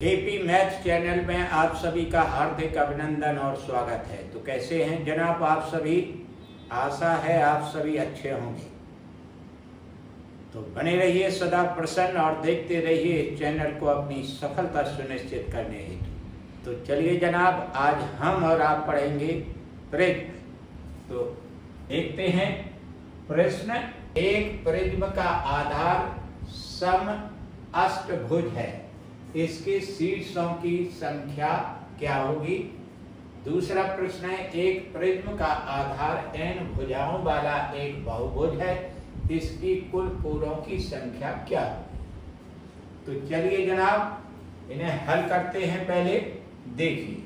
AP math channel में आप सभी का हार्दिक अभिनंदन और स्वागत है। तो कैसे हैं जनाब आप सभी? आशा है आप सभी अच्छे होंगे। तो बने रहिए सदा प्रसन्न और देखते रहिए इस चैनल को अपनी सफलता सुनिश्चित करने हेतु। तो चलिए जनाब, आज हम और आप पढ़ेंगे प्रिज्म। तो देखते हैं प्रश्न। एक प्रिज्म का आधार समअष्टभुज है, इसके शीर्षों की संख्या क्या होगी? दूसरा प्रश्न है, एक प्रिज्म का आधार n भुजाओं वाला एक बहुभुज है, इसकी कुल कोणों की संख्या क्या होगी? तो चलिए जनाब इन्हें हल करते हैं। पहले देखिए,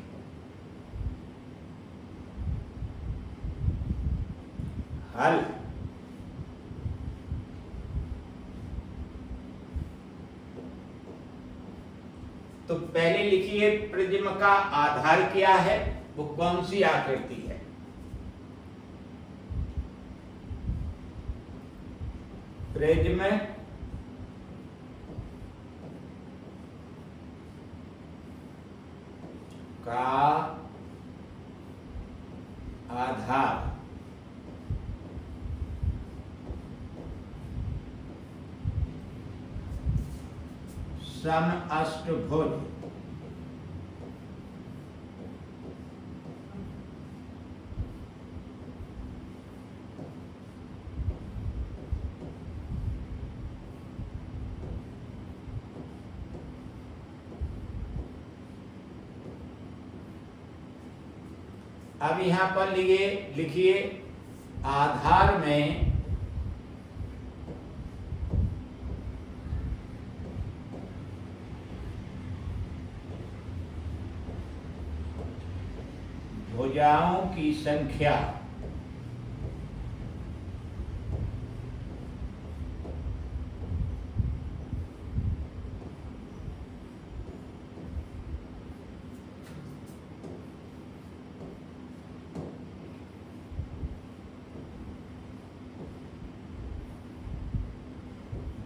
हल। तो पहले लिखिए प्रिज्म का आधार क्या है, वो कौन सी आकृति है। प्रिज्म का आधार समअष्टभुज। अब यहां पर लिखिए आधार में भुजाओं की संख्या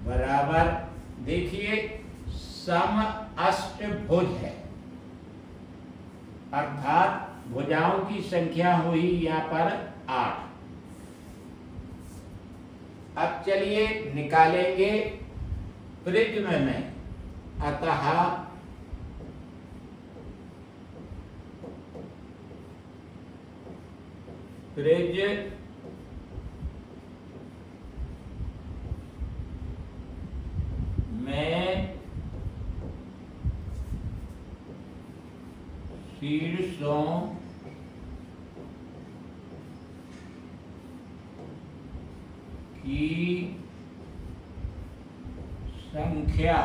बराबर, देखिए समअष्टभुज है, अर्थात भुजाओं की संख्या हुई यहाँ पर 8। अब चलिए निकालेंगे प्रिज्म में। अतः प्रिज्म में शीर्षों की संख्या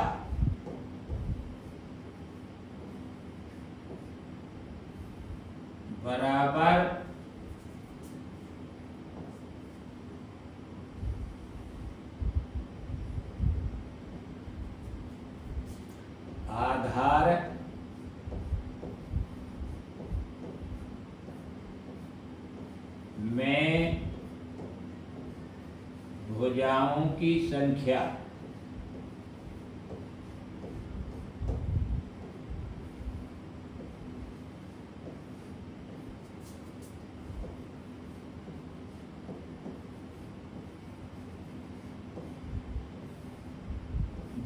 बराबर आधार में भुजाओं की संख्या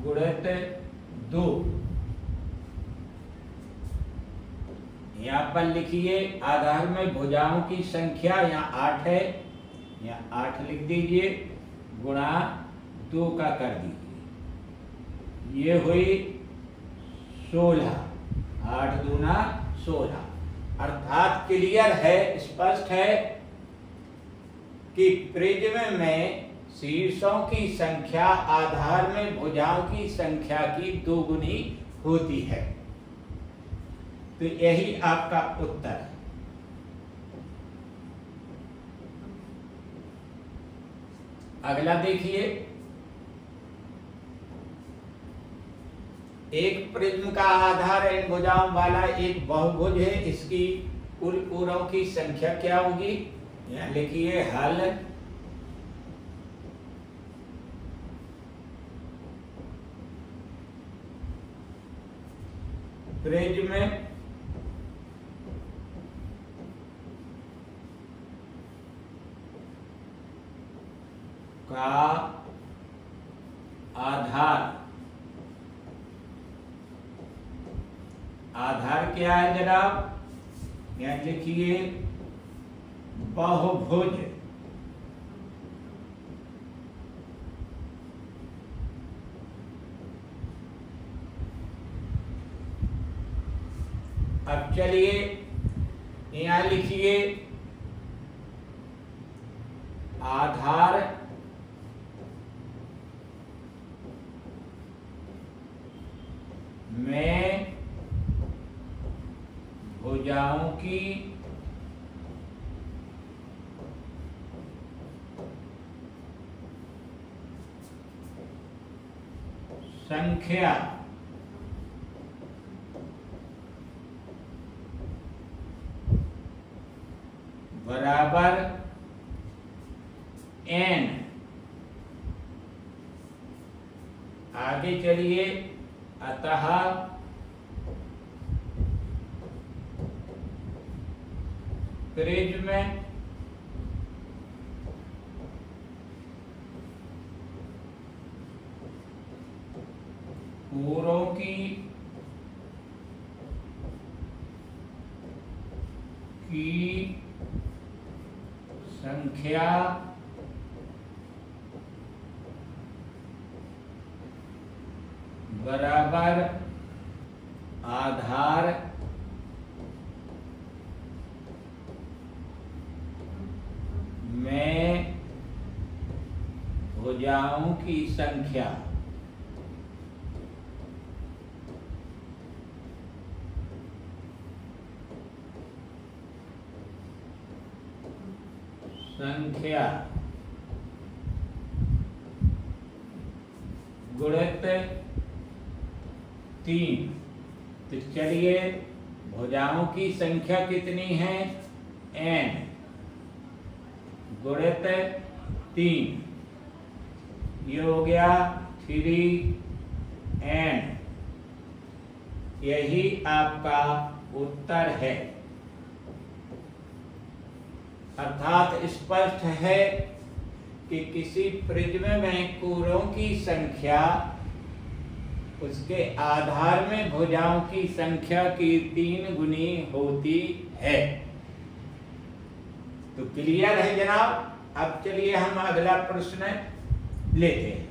गुणित 2। यहाँ पर लिखिए आधार में भुजाओं की संख्या, यहाँ 8 है, यहाँ 8 लिख दीजिए, गुणा 2 का कर दीजिए, ये हुई 16। 8 दूना 16। अर्थात क्लियर है, स्पष्ट है कि प्रिज्म में शीर्षों की संख्या आधार में भुजाओं की संख्या की 2 गुनी होती है। तो यही आपका उत्तर है। अगला देखिए, एक प्रिज्म का आधार n भुजाओं वाला एक बहुभुज है, इसकी कुल कोणों की संख्या क्या होगी? यहां लिखिए हल। प्रिज्म का आधार क्या है जनाब? यहां लिखिए बहुभुज। अब चलिए यहां लिखिए आधार में भुजाओं की संख्या बराबर n। आगे चलिए, अतः प्रिज्म कोरों की संख्या बराबर आधार में भुजाओं की संख्या। गुणित 3। तो चलिए भुजाओं की संख्या कितनी है? n गुणित 3, ये हो गया 3n। यही आपका उत्तर है। अर्थात स्पष्ट है कि किसी प्रिज्म में कोरों की संख्या उसके आधार में भुजाओं की संख्या की 3 गुनी होती है। तो क्लियर है जनाब। अब चलिए हम अगला प्रश्न लेते हैं।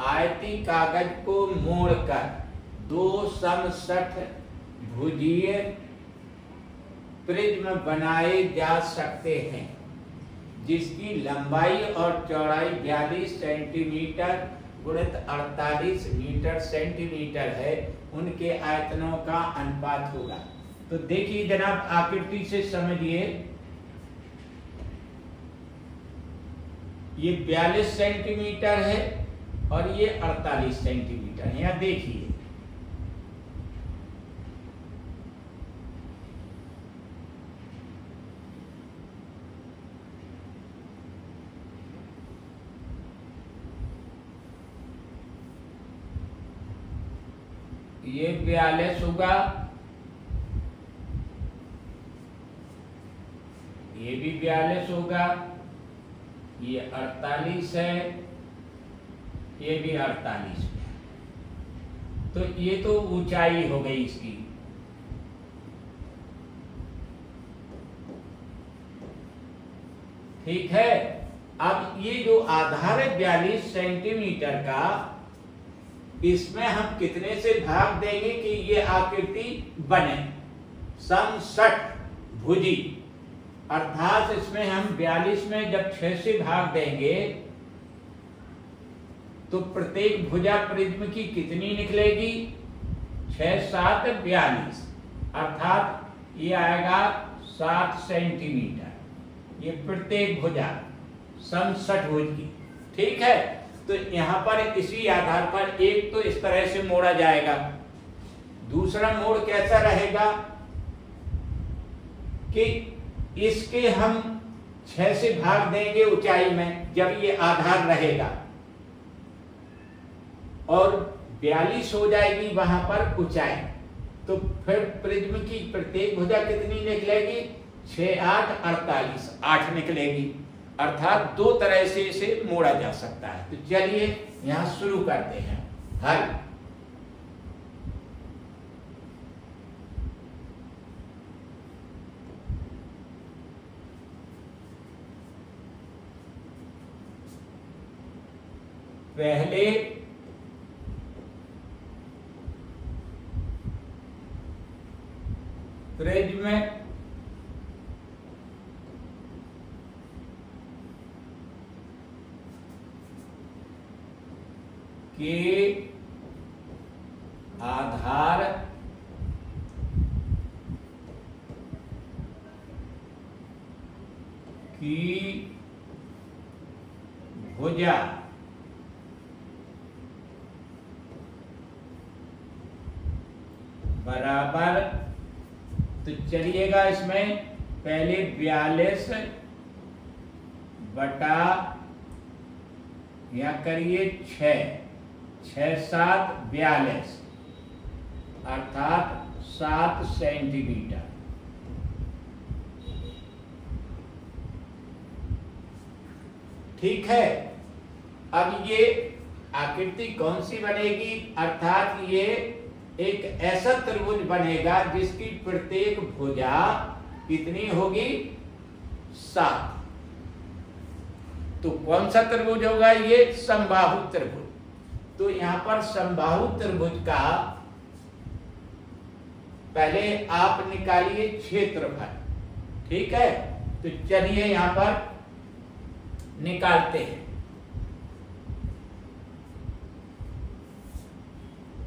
आयती कागज को मोड़कर 2 समसठ भुजीय प्रिज्म बनाए जा सकते हैं जिसकी लंबाई और चौड़ाई 42 सेंटीमीटर गुणित 48 मीटर सेंटीमीटर है। उनके आयतनों का अनुपात होगा। तो देखिए जनाब, आकृति से समझिए, ये 42 सेंटीमीटर है और ये 48 सेंटीमीटर है। यहां देखिए, ये 42 होगा, ये भी 42 होगा, ये 48 है, ये भी 48 है। तो ये तो ऊंचाई हो गई इसकी। ठीक है। अब ये जो आधार है 42 सेंटीमीटर का, इसमें हम कितने से भाग देंगे कि ये आकृति बने? समसठ भुजी। अर्थात इसमें हम 42 में जब 6 से भाग देंगे तो प्रत्येक भुजा प्रिज्म की कितनी निकलेगी? 6 7 42। अर्थात ये आएगा 7 सेंटीमीटर, ये प्रत्येक भुजा समसठ भुज की। ठीक है। तो यहां पर इसी आधार पर एक तो इस तरह से मोड़ा जाएगा, दूसरा मोड़ कैसा रहेगा कि इसके हम 6 से भाग देंगे ऊंचाई में जब ये आधार रहेगा, और 42 हो जाएगी वहां पर ऊंचाई। तो फिर प्रिज्म की प्रत्येक भुजा कितनी निकलेगी? 6 8 48, 8 निकलेगी। अर्थात दो तरह से इसे मोड़ा जा सकता है। तो चलिए यहां शुरू करते हैं हल। पहले प्रिज्म के आधार की भुजा बराबर, तो चलिएगा इसमें पहले 42 बटा या करिए 6 7 42 अर्थात 7 सेंटीमीटर। ठीक है। अब ये आकृति कौन सी बनेगी? अर्थात ये एक ऐसा त्रिभुज बनेगा जिसकी प्रत्येक भुजा कितनी होगी? 7। तो कौन सा त्रिभुज होगा? ये समबाहु त्रिभुज। तो यहां पर समबाहु त्रिभुज का पहले आप निकालिए क्षेत्रफल। ठीक है, तो चलिए यहां पर निकालते हैं।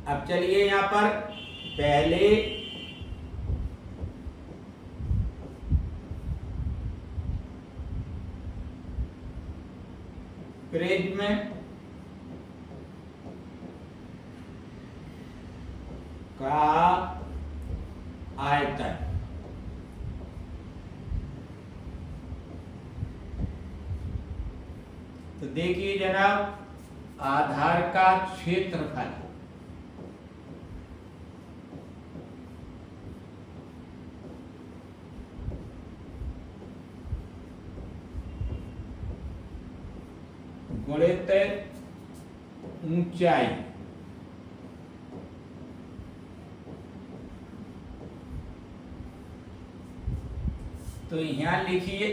अब चलिए यहां पर पहले प्रिज्म का आयतन, तो देखिए जनाब, आधार का क्षेत्रफल गुणित ऊंचाई, तो यहां लिखिए,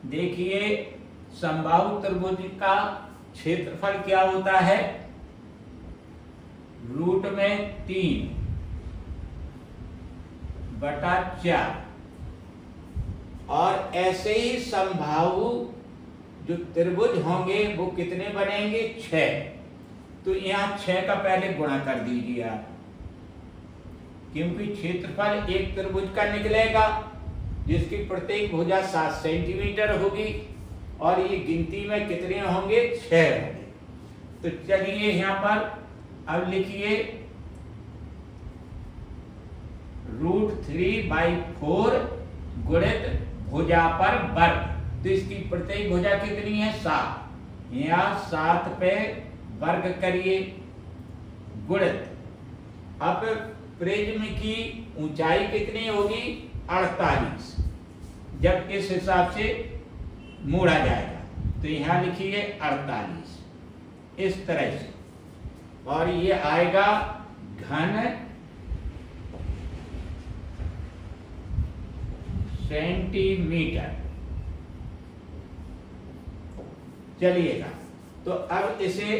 देखिए समबाहु त्रिभुज का क्षेत्रफल क्या होता है? रूट में 3 बटा 4। और ऐसे ही समबाहु जो त्रिभुज होंगे वो कितने बनेंगे? 6। तो यहां 6 का पहले गुणा कर दीजिए आप, क्योंकि क्षेत्रफल एक त्रिभुज का निकलेगा जिसकी प्रत्येक भुजा 7 सेंटीमीटर होगी और ये गिनती में कितने होंगे? 6 होंगे। तो चलिए यहां पर अब लिखिए √3/4 गुणित भुजा पर वर्ग। तो इसकी प्रत्येक भुजा कितनी है? 7। यहां 7 पे वर्ग करिए गुणित, अब प्रिज्म की ऊंचाई कितनी होगी? 48, जब इस हिसाब से मोड़ा जाएगा। तो यहां लिखिए 48 इस तरह से, और ये आएगा घन सेंटीमीटर। चलिएगा, तो अब इसे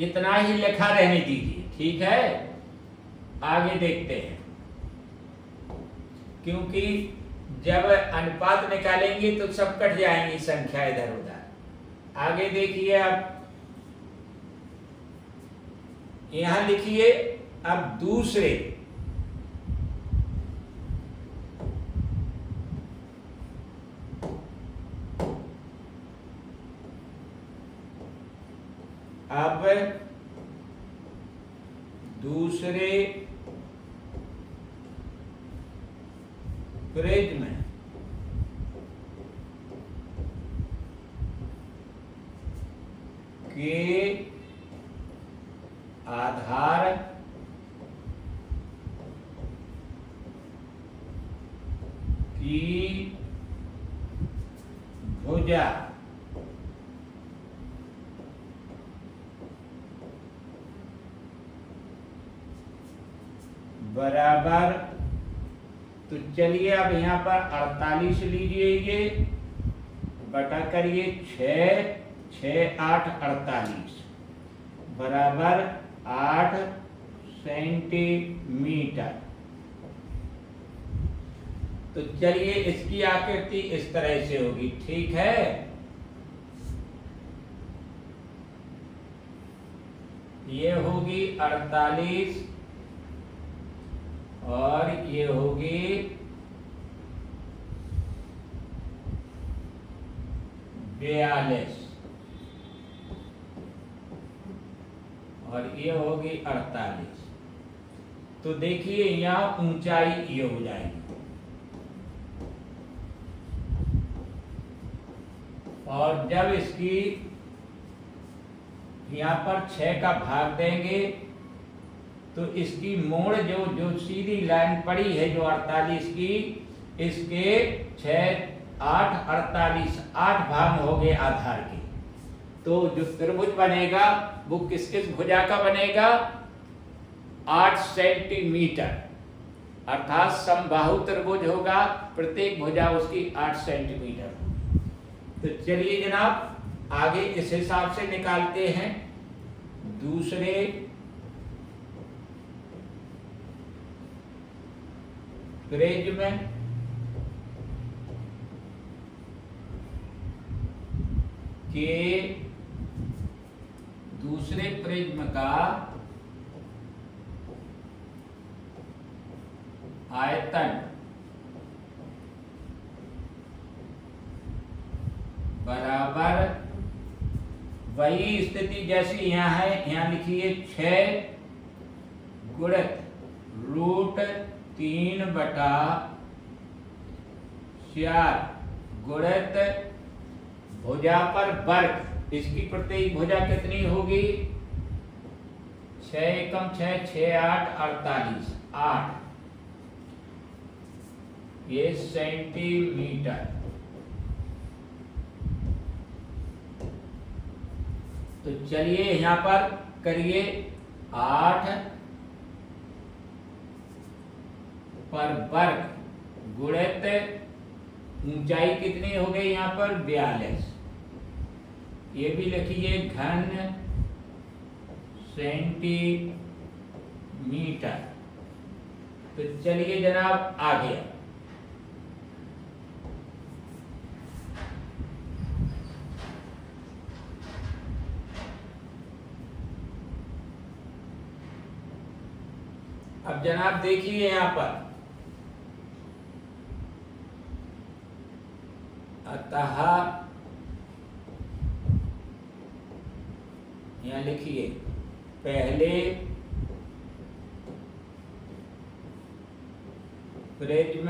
इतना ही लिखा रहने दीजिए। ठीक है, आगे देखते हैं, क्योंकि जब अनुपात निकालेंगे तो सब कट जाएंगी संख्या इधर उधर। आगे देखिए, अब यहां लिखिए अब दूसरे प्रिज्म के आधार की भुजा बराबर, तो चलिए अब यहाँ पर 48 लीजिए, ये बटा करिए 6, 6 8 48 बराबर 8 सेंटीमीटर। तो चलिए इसकी आकृति इस तरह से होगी, ठीक है। ये होगी 48 और ये होगी 42 और ये होगी 48। तो देखिए यहाँ ऊंचाई ये हो जाएगी, और जब इसकी यहाँ पर 6 का भाग देंगे तो इसकी मोड़ जो सीधी लाइन पड़ी है जो 48 की, इसके 6 8 48 8 भाग हो गए आधार के। तो जो त्रिभुज बनेगा वो किस किस भुजा का बनेगा? 8 सेंटीमीटर, अर्थात समबाहु त्रिभुज होगा, प्रत्येक भुजा उसकी 8 सेंटीमीटर। तो चलिए जनाब आगे इस हिसाब से निकालते हैं। दूसरे प्रिज्म में के दूसरे प्रिज्म का आयतन बराबर वही स्थिति जैसी यहाँ है, यहाँ लिखिए 6 गुणित √3/4 गुणित भुजा पर वर्ग। इसकी प्रत्येक भुजा कितनी होगी? 6 एकम 6 6 8 48 8 ये सेंटीमीटर। तो चलिए यहाँ पर करिए 8 पर वर्ग गुणित ऊंचाई कितनी हो गई यहाँ पर? 42। ये भी लिखिए घन सेंटीमीटर। तो चलिए जनाब आगे अब जनाब देखिए यहाँ पर, अतः यहाँ लिखिए पहले प्रिज्म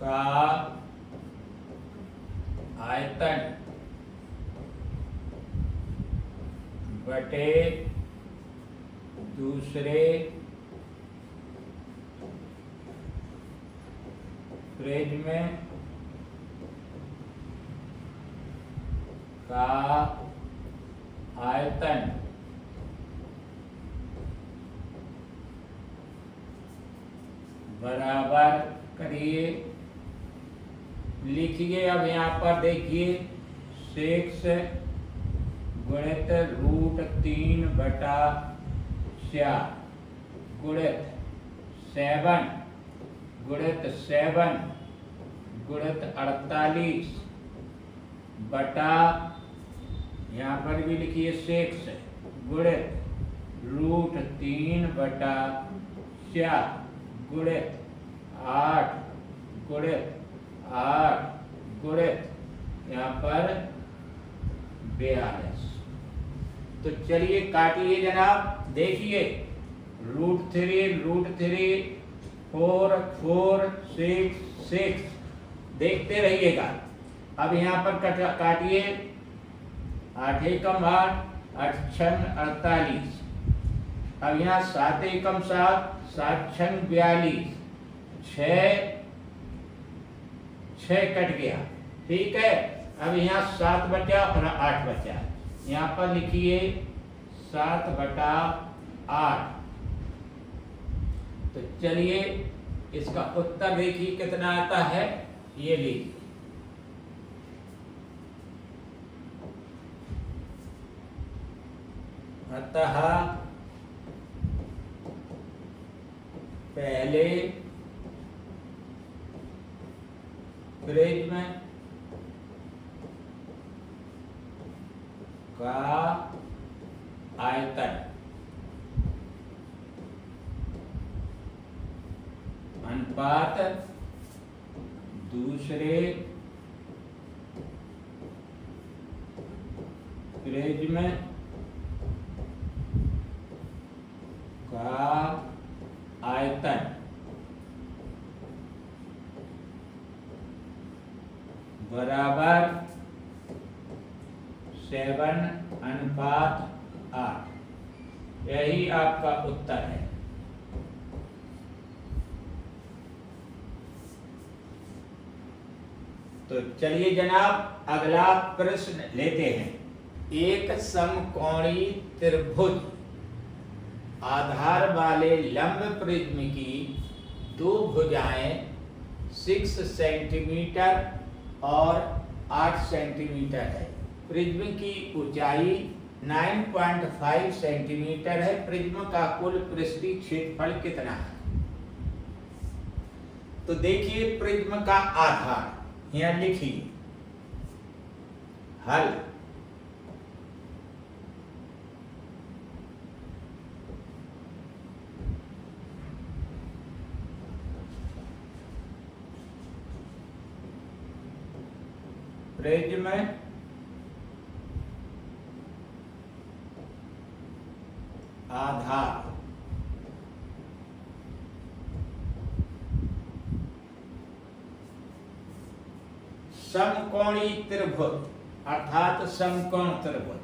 का आयतन बटे दूसरे प्रिज्म का आयतन बराबर करिए, लिखिए। अब यहाँ पर देखिए 6 गुणित √3/4 गुणित 7 गुणित 7 गुणित 48 बटा, यहाँ पर भी लिखिए 6 गुणित √3/4 गुणित 8 गुणित 8 गुणित यहाँ पर 42। तो चलिए काटिए जनाब, देखिए √3 4 4 6 6, देखते रहिएगा। अब यहाँ पर काटिए, 8 एकम 8, 8 छन 48। अब यहाँ 7 एकम 7, 7 छन 42, 6 कट गया, ठीक है। अब यहाँ 7 बचा और 8 बचा, यहाँ पर लिखिए 7/8। तो चलिए इसका उत्तर देखिए कितना आता है, ये लीजिए। अतः पहले प्रिज्म का आयतन अनुपात दूसरे प्रिज्म का आयतन बराबर 7:8। यही आपका उत्तर है। तो चलिए जनाब अगला प्रश्न लेते हैं। एक समकोणीय त्रिभुज आधार वाले लंब प्रिज्म की दो भुजाएं 6 सेंटीमीटर और 8 सेंटीमीटर है। प्रिज्म की ऊंचाई 9.5 सेंटीमीटर है। प्रिज्म का कुल पृष्ठीय क्षेत्रफल कितना है? तो देखिए प्रिज्म का आधार यहाँ लिखिए, हल। प्रिज्म आधार समकोणीय त्रिभुज अर्थात समकोण त्रिभुज।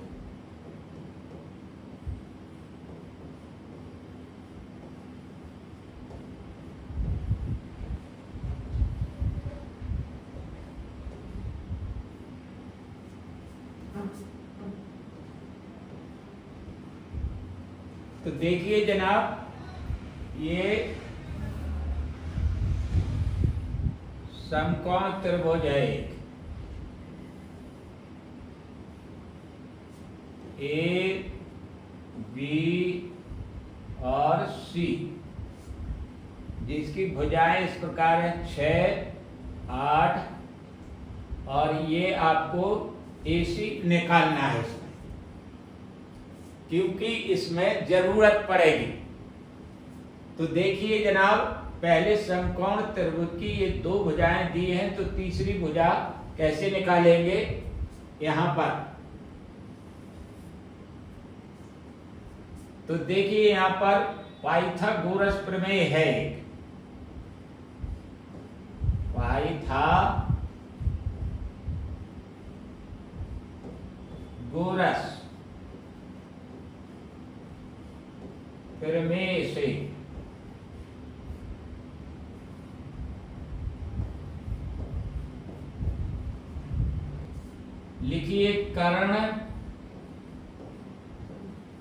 तो देखिए जनाब ये समकोण त्रिभुज है, ए बी और सी, जिसकी भुजाएं इस प्रकार है 6 8 और ये आपको AC निकालना है इसमें, क्योंकि इसमें जरूरत पड़ेगी। तो देखिए जनाब पहले समकोण त्रिभुज की ये दो भुजाएं दी हैं, तो तीसरी भुजा कैसे निकालेंगे? यहां पर तो देखिए यहां पर पाइथागोरस प्रमेय है, पाइथागोरस प्रमेय से लिखिए कर्ण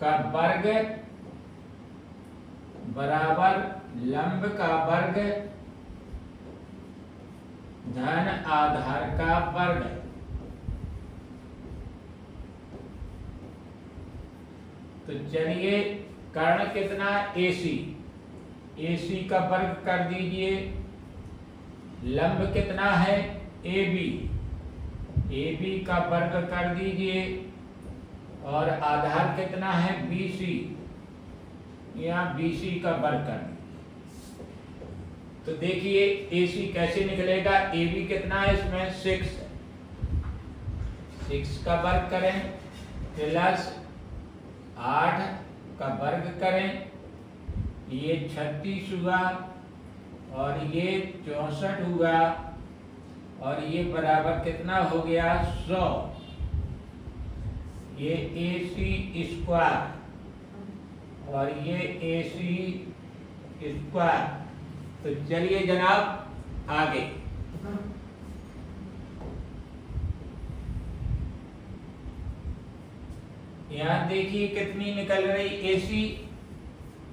का वर्ग बराबर लंब का वर्ग धन आधार का वर्ग। तो चलिए कर्ण कितना? AC का वर्ग कर दीजिए। लंब कितना है? AB का वर्ग कर दीजिए। और आधार कितना है? BC, यहाँ BC का वर्ग कर दीजिए। तो देखिए AC कैसे निकलेगा? AB कितना है इसमें? 6 का वर्ग करें प्लस 8 का वर्ग करें, ये 36 हुआ और ये 64 हुआ और ये बराबर कितना हो गया 100। ये AC स्क्वायर और ये AC स्क्वायर। तो चलिए जनाब आगे। यहाँ देखिए कितनी निकल रही AC,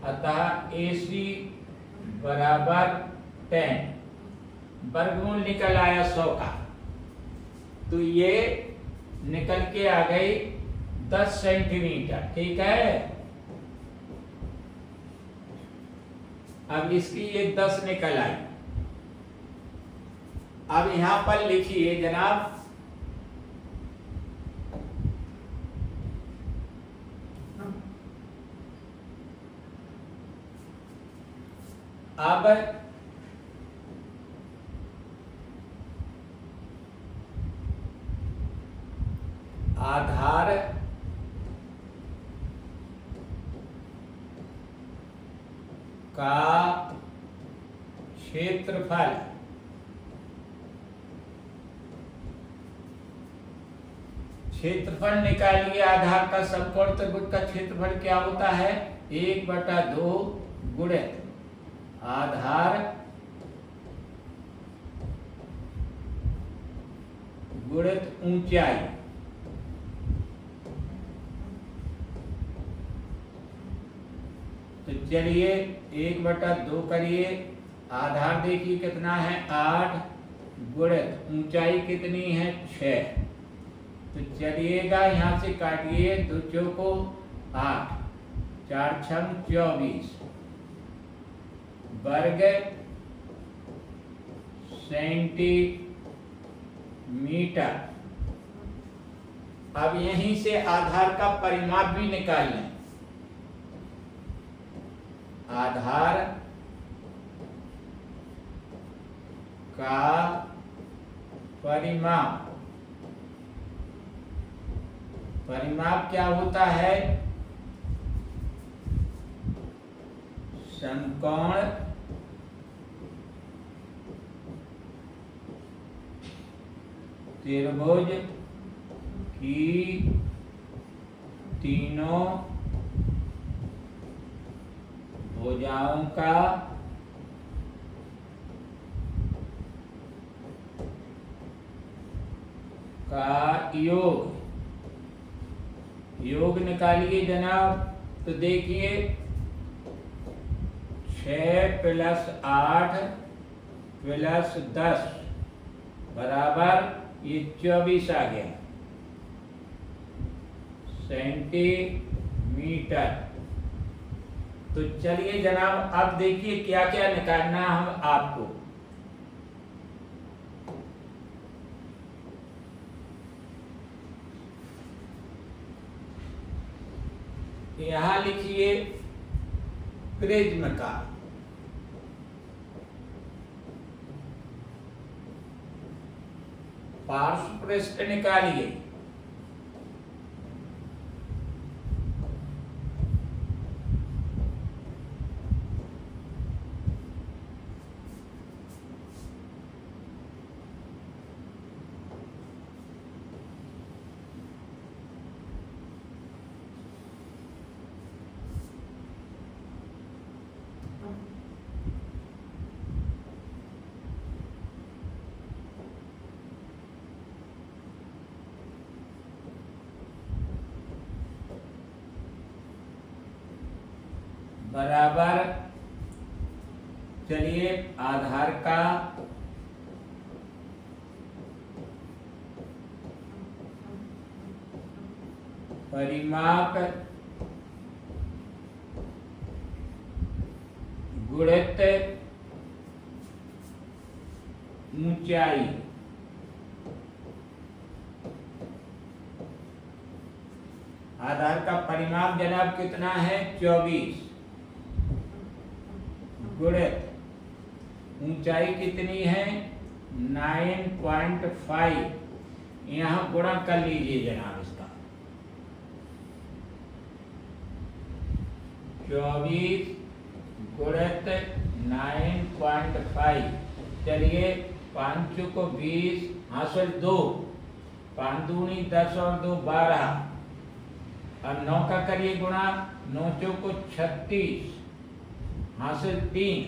अतः AC बराबर 10, वर्गमूल निकल आया 100 का। तो ये निकल के आ गई 10 सेंटीमीटर, ठीक है। अब इसकी ये 10 निकल आई। अब यहां पर लिखिए जनाब, अब आधार का क्षेत्रफल निकालिए। आधार का समकोण त्रिभुज का क्षेत्रफल क्या होता है? 1/2 गुणित आधार गुणित ऊंचाई। तो चलिए 1/2 करिए, आधार देखिए कितना है 8 गुणित ऊंचाई कितनी है 6। तो चलिएगा यहाँ से काटिए, 2 चौको 8, 4 छम 24 वर्ग सेंटीमीटर। अब यहीं से आधार का परिमाप भी निकाल लें। आधार का परिमाप क्या होता है? समकोण त्रिभुज की तीनों भुजाओं का योग निकालिए जनाब। तो देखिए 6 + 8 + 10 बराबर ये 24 आ गया सेंटीमीटर। तो चलिए जनाब अब देखिए क्या क्या निकालना हम आपको। यहां लिखिए प्रिज्म का पार्श्व पृष्ठ निकालिए। बराबर चलिए आधार का परिमाप गुणित ऊंचाई। आधार का परिमाप जनाब कितना है 24 गुणित ऊंचाई कितनी है 9.5। यहाँ गुणा कर लीजिए जनाब इसका। 24 गुणित 9.5। चलिए 5 को 20 हासिल 2, 5 दूनी 10 और 2 12। अब 9 का करिए गुणा, 9 चौको 36 हासिल 3,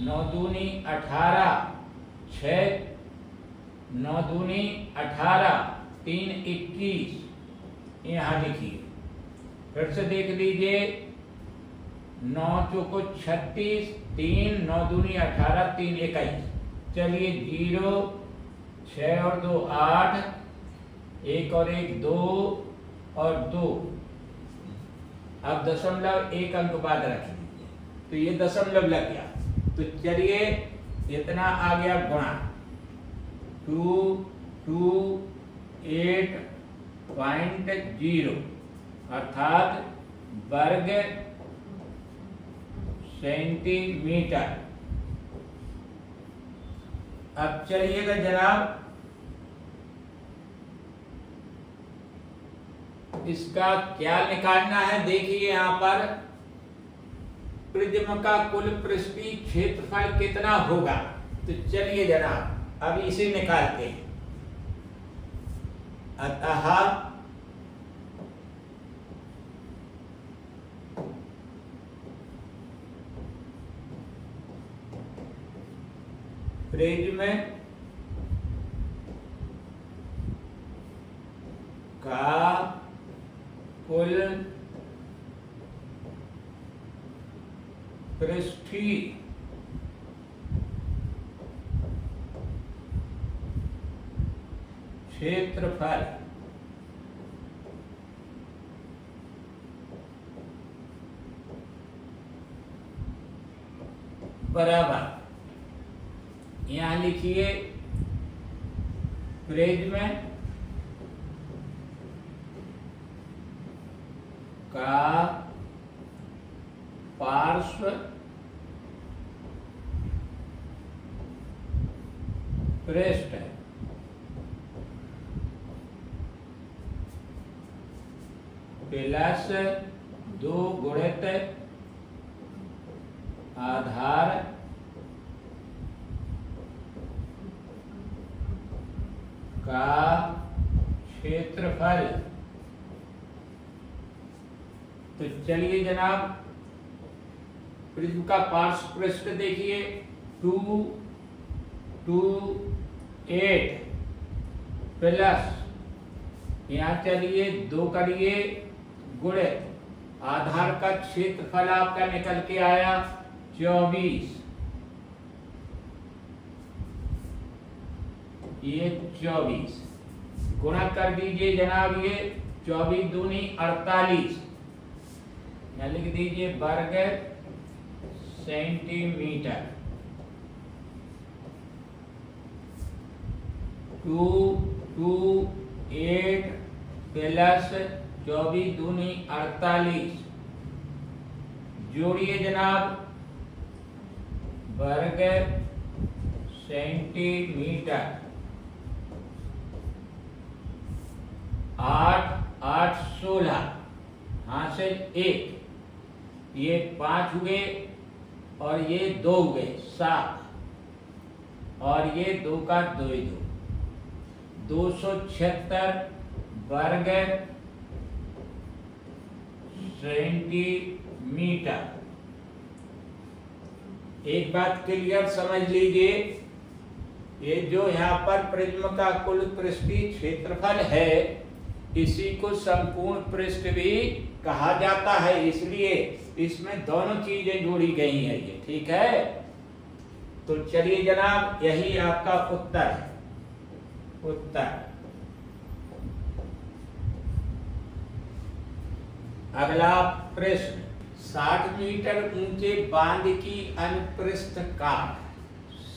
9 दूनी 18, 6 9 दूनी 18, 3 21। यहाँ लिखिए, फिर से देख लीजिए, 9 चौको 36, 3 9 दूनी 18, 3 21। चलिए 0 6 और 2 8, 1 और 1 2 और 2। अब दशमलव एक अंक बाद रख लीजिए, तो ये दशमलव लग गया। तो चलिए इतना आ गया गुणा 228.0 अर्थात वर्ग सेंटीमीटर। अब चलिएगा जनाब, इसका क्या निकालना है। देखिए यहाँ पर प्रिज्म का कुल पृष्ठीय क्षेत्रफल कितना होगा। तो चलिए जनाब अब इसे निकालते हैं। अतः प्रिज्म का कुल पृष्ठीय क्षेत्रफल बराबर, यहां लिखिए प्रिज्म का पार्श्व पृष्ठ प्लस 2 गुणित आधार का क्षेत्रफल। तो चलिए जनाब प्रिज्म का पार्श्व पृष्ठ देखिए 228 प्लस, यहाँ चलिए 2 करिए गुणित आधार का क्षेत्रफल आपका निकल के आया 24, ये 24 गुणा कर दीजिए जनाब, ये 24 दूनी 48, यहाँ लिख दीजिए वर्ग सेंटीमीटर। 228 प्लस 24 दूनी 48, जोड़िए जनाब वर्ग सेंटीमीटर। 8 8 16 हासिल 1, ये 5 हुए और ये 2 हुए 7, और ये 2 का 2 276 वर्ग सेंटीमीटर। एक बात क्लियर समझ लीजिए, ये जो यहाँ पर प्रिज्म का कुल पृष्ठीय क्षेत्रफल है, इसी को संपूर्ण पृष्ठ भी कहा जाता है, इसलिए इसमें दोनों चीजें जोड़ी गई हैं ये, ठीक है। तो चलिए जनाब यही आपका उत्तर है। उत्तर अगला प्रश्न, 60 मीटर ऊंचे बांध की अनुप्रस्थ काट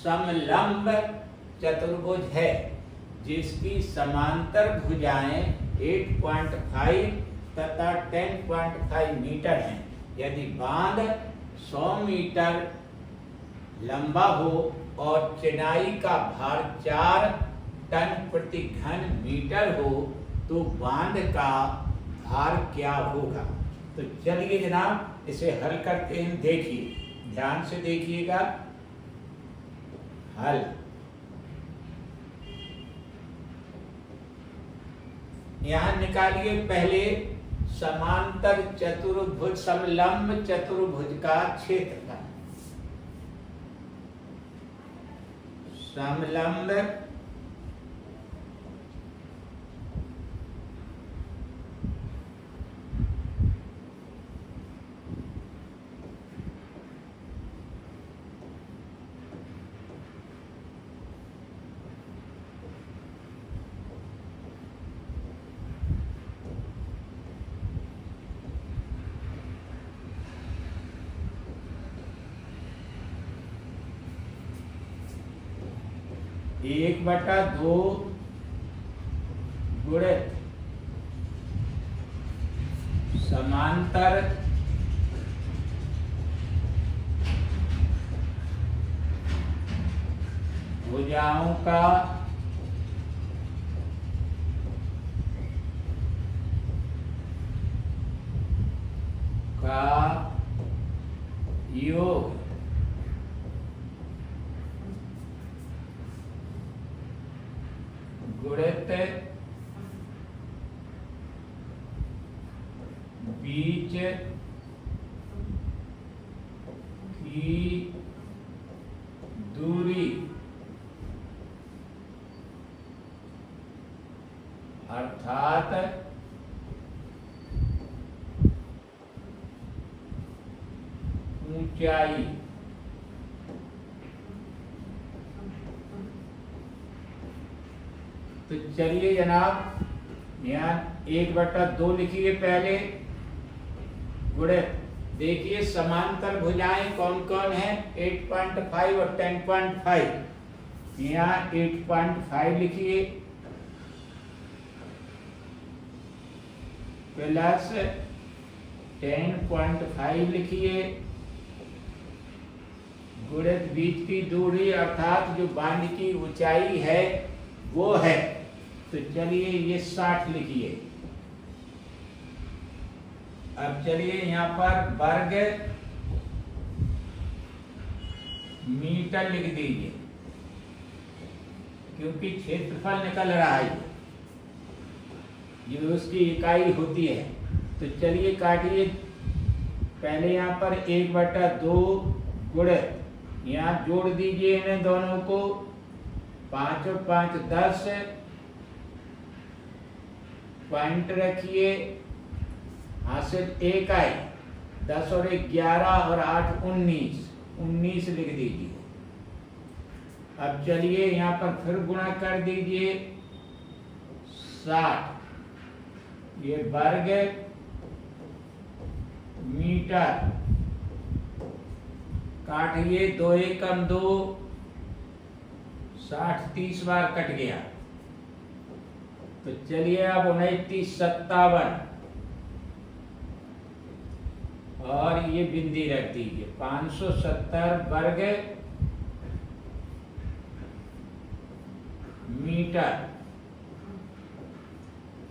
समलंब चतुर्भुज है जिसकी समांतर भुजाएं 8.5 तथा 10.5 मीटर हैं। यदि बांध 100 मीटर लंबा हो और चिनाई का भार 4 टन प्रति घन मीटर हो तो बांध का भार क्या होगा। तो चलिए जनाब इसे हल करते हैं। देखिए, ध्यान से देखिएगा। हल, यहां निकालिए पहले समांतर चतुर्भुज, समलंब चतुर्भुज का क्षेत्रफल। समलंब एक बटा दो गुणित समांतर भुजाओं का योग गुणित बीच की दूरी अर्थात ऊंचाई। तो चलिए जनाब, यहाँ 1/2 लिखिए पहले, गुणित, देखिए समांतर भुजाएं कौन कौन है, 8.5 और 10.5। यहाँ 8.5 लिखिए प्लस 10.5 लिखिए गुणित बीच की दूरी अर्थात जो बांध की ऊंचाई है वो है। तो चलिए ये 60 लिखिए। अब चलिए यहाँ पर वर्ग मीटर लिख दीजिए, क्योंकि क्षेत्रफल निकल रहा है, ये उसकी इकाई होती है। तो चलिए काटिए पहले यहाँ पर 1/2 गुणित, यहाँ जोड़ दीजिए इन्हें दोनों को, 5 और 5 10, पॉइंट रखिए, हासिल 1 आए, 10 और 1 11 और 8 19 लिख दीजिए। अब चलिए यहाँ पर फिर गुणा कर दीजिए 60, ये वर्ग मीटर, काटिए 2 एकम 2, 60 30 बार कट गया। तो चलिए अब 29 57 और ये बिंदी रख दीजिए, 570 वर्ग मीटर,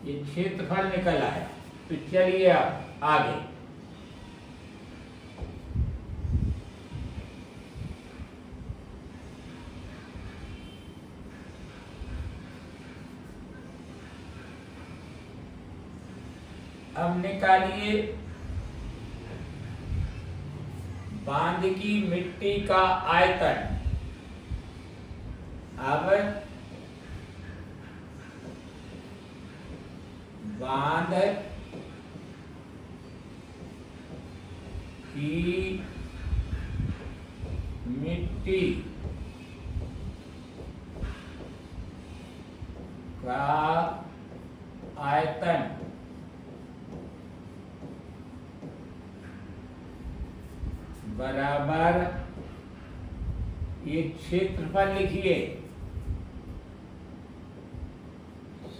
ये क्षेत्रफल निकल आया। तो चलिए अब आगे, अब निकालिए बांध की मिट्टी का आयतन। अब बांध की मिट्टी का आयतन बराबर, ये क्षेत्रफल लिखिए,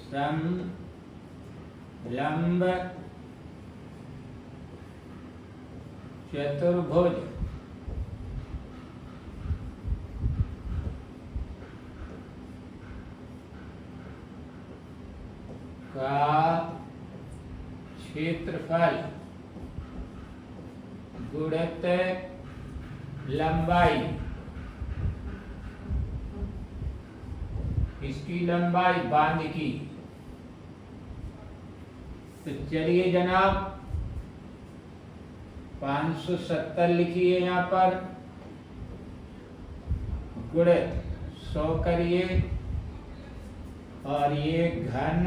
समलंब चतुर्भुज का क्षेत्रफल गुणित लंबाई, इसकी लंबाई बांध की। तो चलिए जनाब 570 लिखिए यहाँ पर, गुणित 100 करिए और ये घन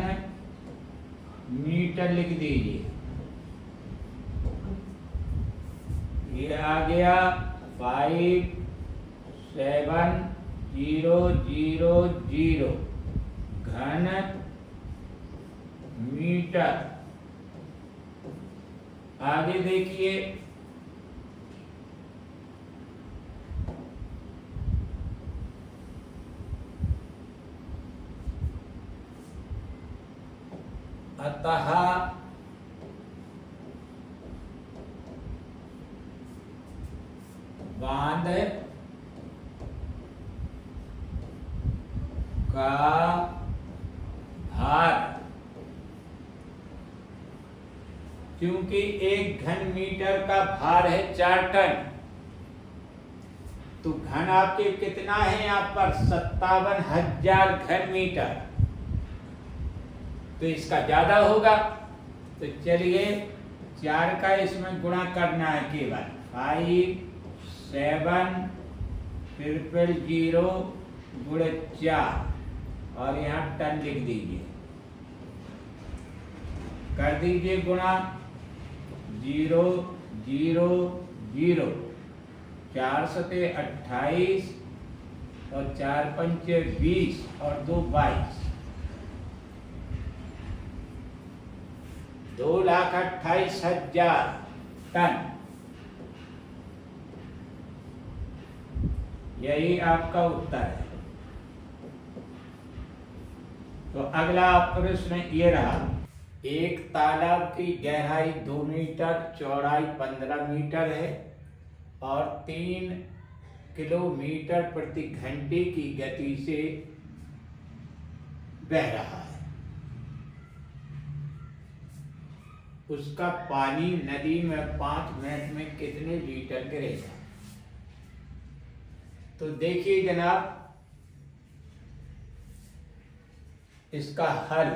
मीटर लिख दीजिए। ये आ गया 5700 घन मीटर। आगे देखिए अतः बांध का भार, क्योंकि एक घन मीटर का भार है 4 टन, तो घन आपके कितना है यहाँ पर 57,000 घन मीटर, तो इसका ज्यादा होगा। तो चलिए 4 का इसमें गुणा करना है केवल, 5700 गुणित 4 और यहाँ टन लिख दीजिए, कर दीजिए गुणा 0 0 0, 4 सते 28 और 4 पंचे 20 और 2 22, 2,28,000 टन। यही आपका उत्तर है। तो अगला प्रश्न ये रहा, एक तालाब की गहराई 2 मीटर, चौड़ाई 15 मीटर है और 3 किलोमीटर प्रति घंटे की गति से बह रहा है। उसका पानी नदी में 5 मिनट में कितने लीटर गिरेगा? तो देखिए जनाब इसका हल,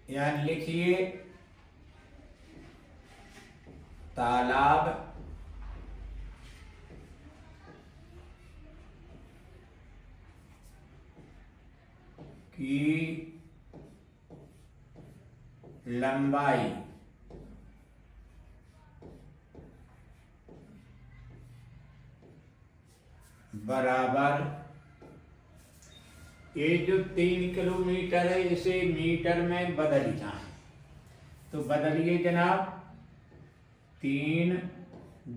यहाँ लिखिए तालाब की लंबाई बराबर, ये जो 3 किलोमीटर है इसे मीटर में बदलना है, तो बदलिए जनाब, 3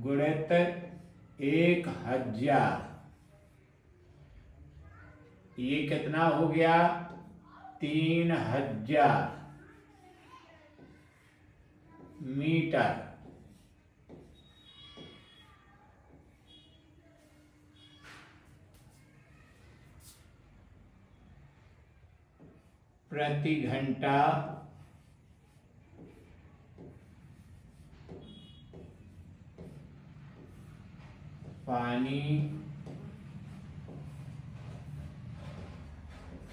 गुणित 1000, ये कितना हो गया 3000 मीटर। प्रति घंटा पानी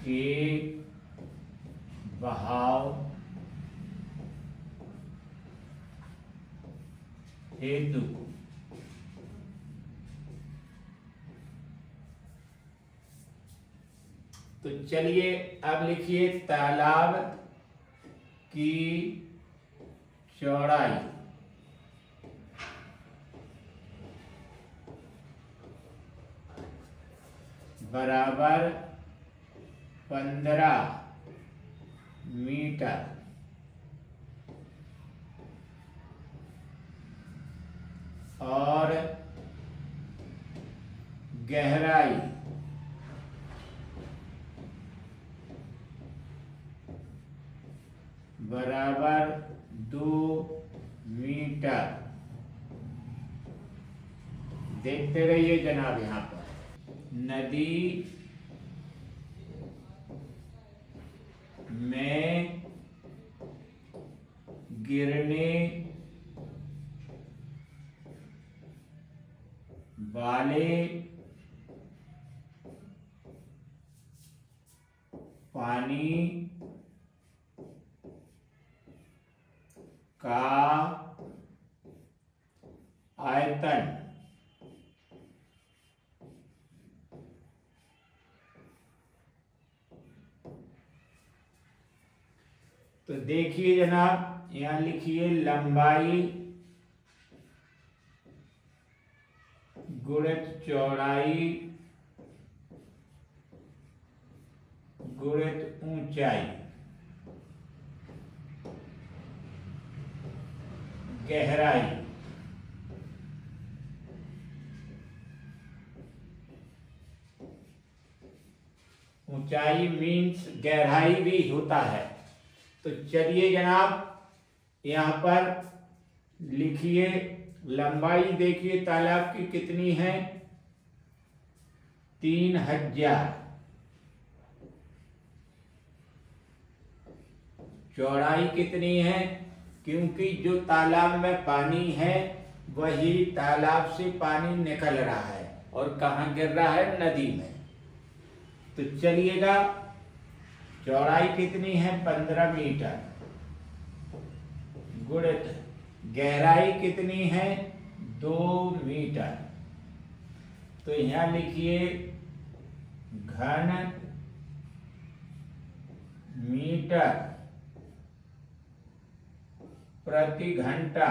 के बहाव हेतु तो चलिए अब लिखिए तालाब की चौड़ाई बराबर 15 मीटर और गहराई बराबर 2 मीटर देखते रहिए जनाब। यहाँ पर नदी में गिरने वाले पानी का आयतन तो देखिए जनाब, यहाँ लिखिए लंबाई गुणित चौड़ाई गुणित ऊंचाई गहराई। ऊंचाई मीन्स गहराई भी होता है। तो चलिए जनाब यहाँ पर लिखिए लंबाई देखिए तालाब की कितनी है, 3000। चौड़ाई कितनी है, क्योंकि जो तालाब में पानी है वही तालाब से पानी निकल रहा है और कहाँ गिर रहा है, नदी में। तो चलिएगा चौड़ाई कितनी है, 15 मीटर गुणित गहराई कितनी है, 2 मीटर। तो यहाँ लिखिए घन मीटर प्रति घंटा।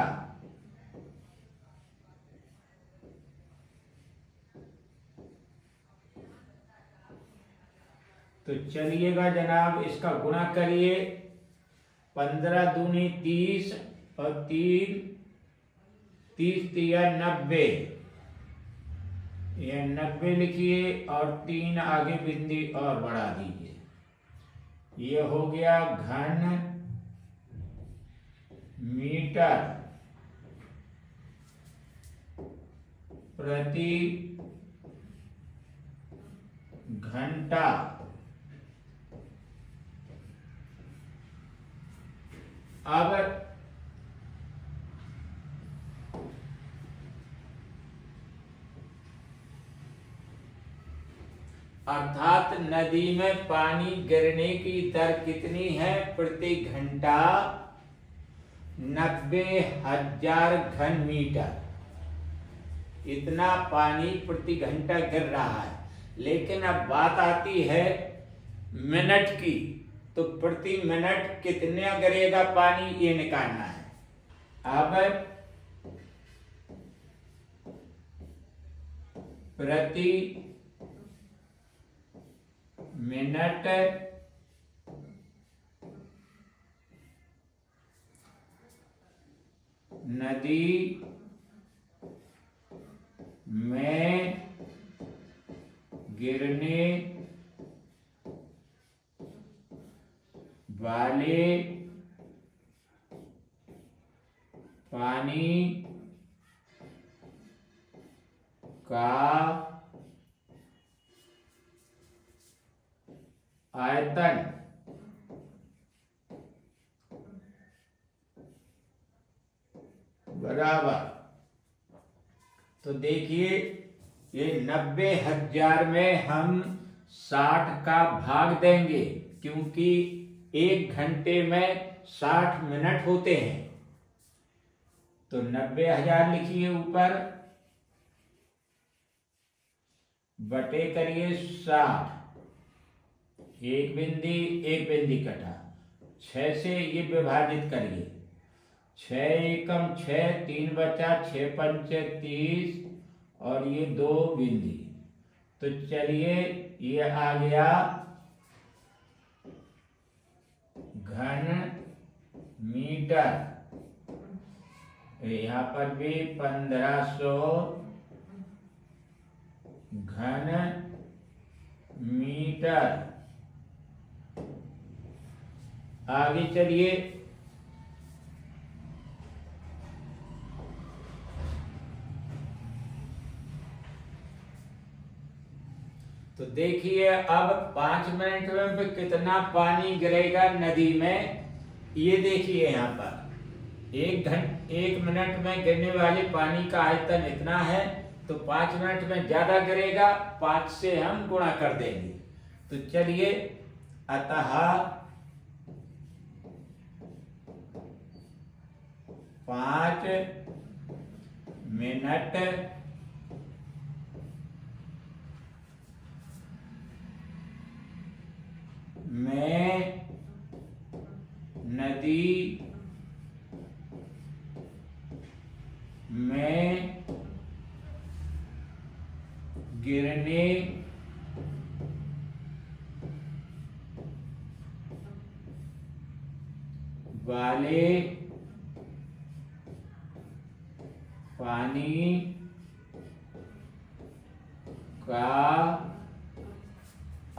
तो चलिएगा जनाब इसका गुणा करिए, 15 दूनी 30 और 3 30 तिया 90। यह 90 लिखिए और 3 आगे बिंदी और बढ़ा दीजिए। ये हो गया घन मीटर प्रति घंटा। अब अर्थात नदी में पानी गिरने की दर कितनी है, प्रति घंटा 90,000 घन मीटर। इतना पानी प्रति घंटा गिर रहा है। लेकिन अब बात आती है मिनट की, तो प्रति मिनट कितना गिरेगा पानी, ये निकालना है। अब प्रति मिनट नदी में गिरने वाले पानी का आयतन बराबर। तो देखिए ये 90,000 में हम 60 का भाग देंगे, क्योंकि 1 घंटे में 60 मिनट होते हैं। तो 90,000 लिखिए ऊपर, बटे करिए 60, एक बिंदी कटा, 6 से ये विभाजित करिए, 6 एकम 6, 3 बचा, 6 पंचे 30 और ये 2 बिंदी। तो चलिए ये आ गया घन मीटर। यहाँ पर भी 1500 घन मीटर। आगे चलिए तो देखिए अब 5 मिनट में भी कितना पानी गिरेगा नदी में, ये देखिए यहाँ पर 1 मिनट में गिरने वाले पानी का आयतन इतना है, तो 5 मिनट में ज्यादा गिरेगा, 5 से हम गुणा कर देंगे। तो चलिए, अतः 5 मिनट में नदी में गिरने वाले पानी का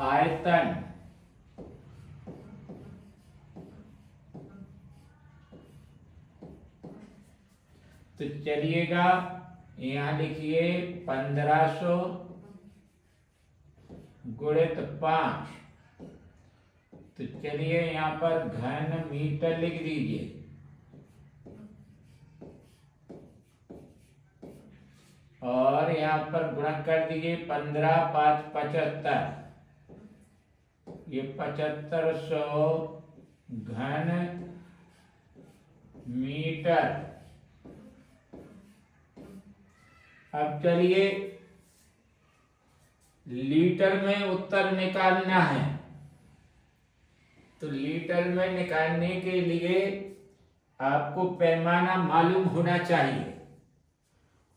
आयतन तो चलिएगा यहाँ लिखिए 1500 गुणित 5। तो चलिए यहाँ पर घन मीटर लिख दीजिए। और यहाँ पर गुणा कर दीजिए 15 5 75, ये 7500 घन मीटर। अब चलिए लीटर में उत्तर निकालना है, तो लीटर में निकालने के लिए आपको पैमाना मालूम होना चाहिए।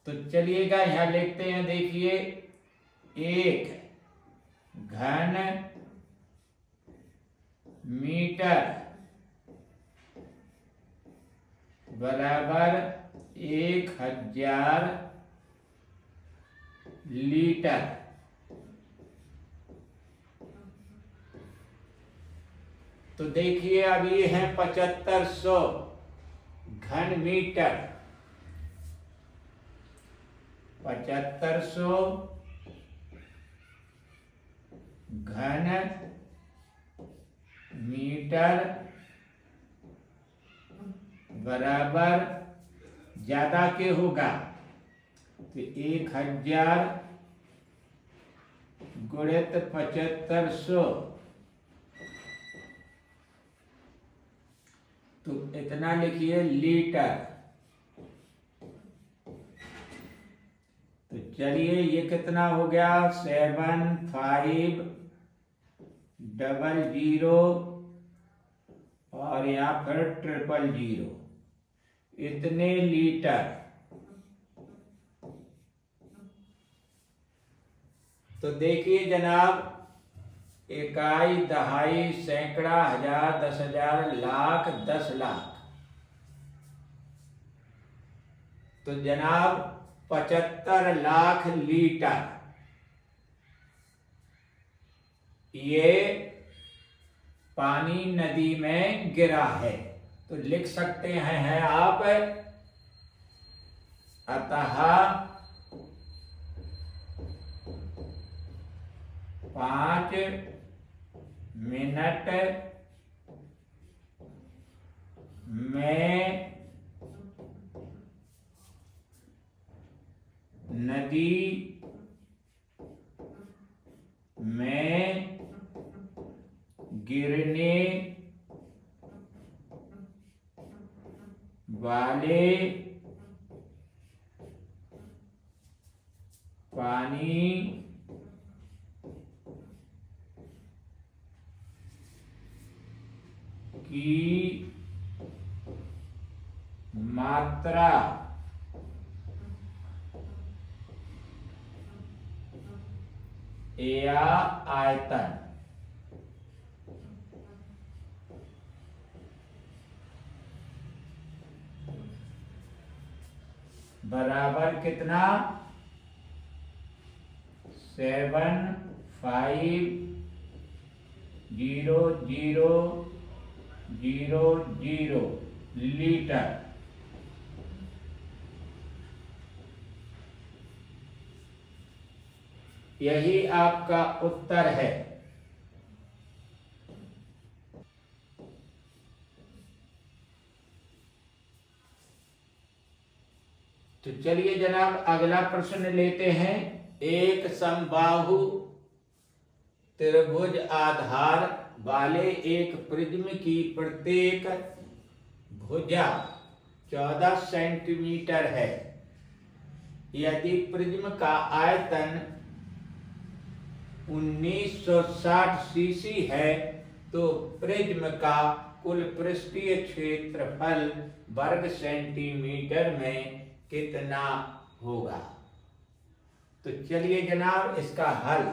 तो चलिएगा यहां लिखते हैं, देखिए 1 घन मीटर बराबर 1000 लीटर। तो देखिए अब ये है 7500 घन मीटर, 7500 घन मीटर बराबर ज्यादा के होगा, तो 1000 गुणित 7500, तो इतना लिखिए लीटर। तो चलिए ये कितना हो गया, 7500 और या फिर 000 इतने लीटर। तो देखिए जनाब, इकाई, दहाई, सैकड़ा, हजार, 10,000, लाख, 10 लाख। तो जनाब 75 लाख लीटर ये पानी नदी में गिरा है। तो लिख सकते हैं आप, अतः 5 मिनट में नदी में गिरने वाले पानी की मात्रा या आयतन बराबर कितना, 75000 लीटर। यही आपका उत्तर है। तो चलिए जनाब अगला प्रश्न लेते हैं। एक समबाहु त्रिभुज आधार वाले एक प्रिज्म की प्रत्येक भुजा 14 सेंटीमीटर है। यदि प्रिज्म का आयतन 1960 सीसी है तो प्रिज्म का कुल पृष्ठीय क्षेत्रफल वर्ग सेंटीमीटर में कितना होगा? तो चलिए जनाब इसका हल।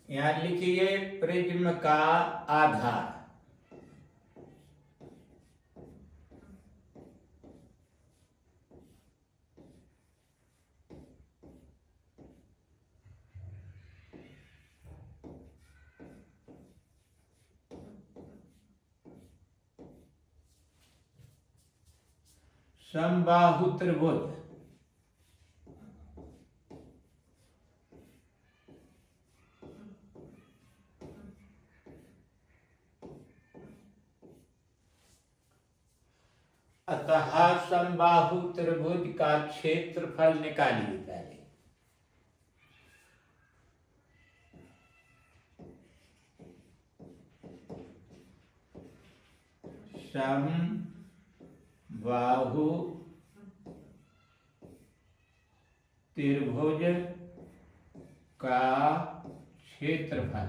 यहां लिखिए प्रिज्म का आधार। समबाहु त्रिभुज अतः समबाहु त्रिभुज का क्षेत्रफल निकालिए पहले। समबाहु त्रिभुज का क्षेत्रफल,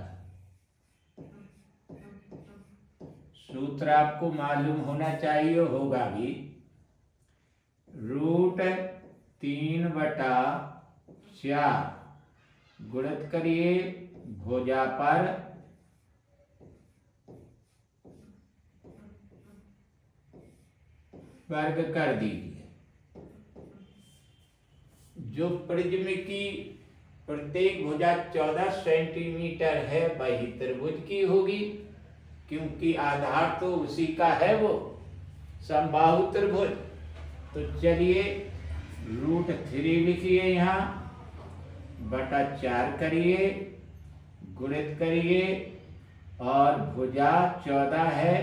सूत्र आपको मालूम होना चाहिए, होगा भी। √3/4 गुणित करिए भुजा पर वर्ग कर दीजिए। जो प्रिज्म की प्रत्येक भुजा 14 सेंटीमीटर है वही त्रिभुज की होगी, क्योंकि आधार तो उसी का है वो समबाहु त्रिभुज। तो चलिए √3 लिखिए, यहाँ बटा 4 करिए, गुणित करिए और भुजा 14 है,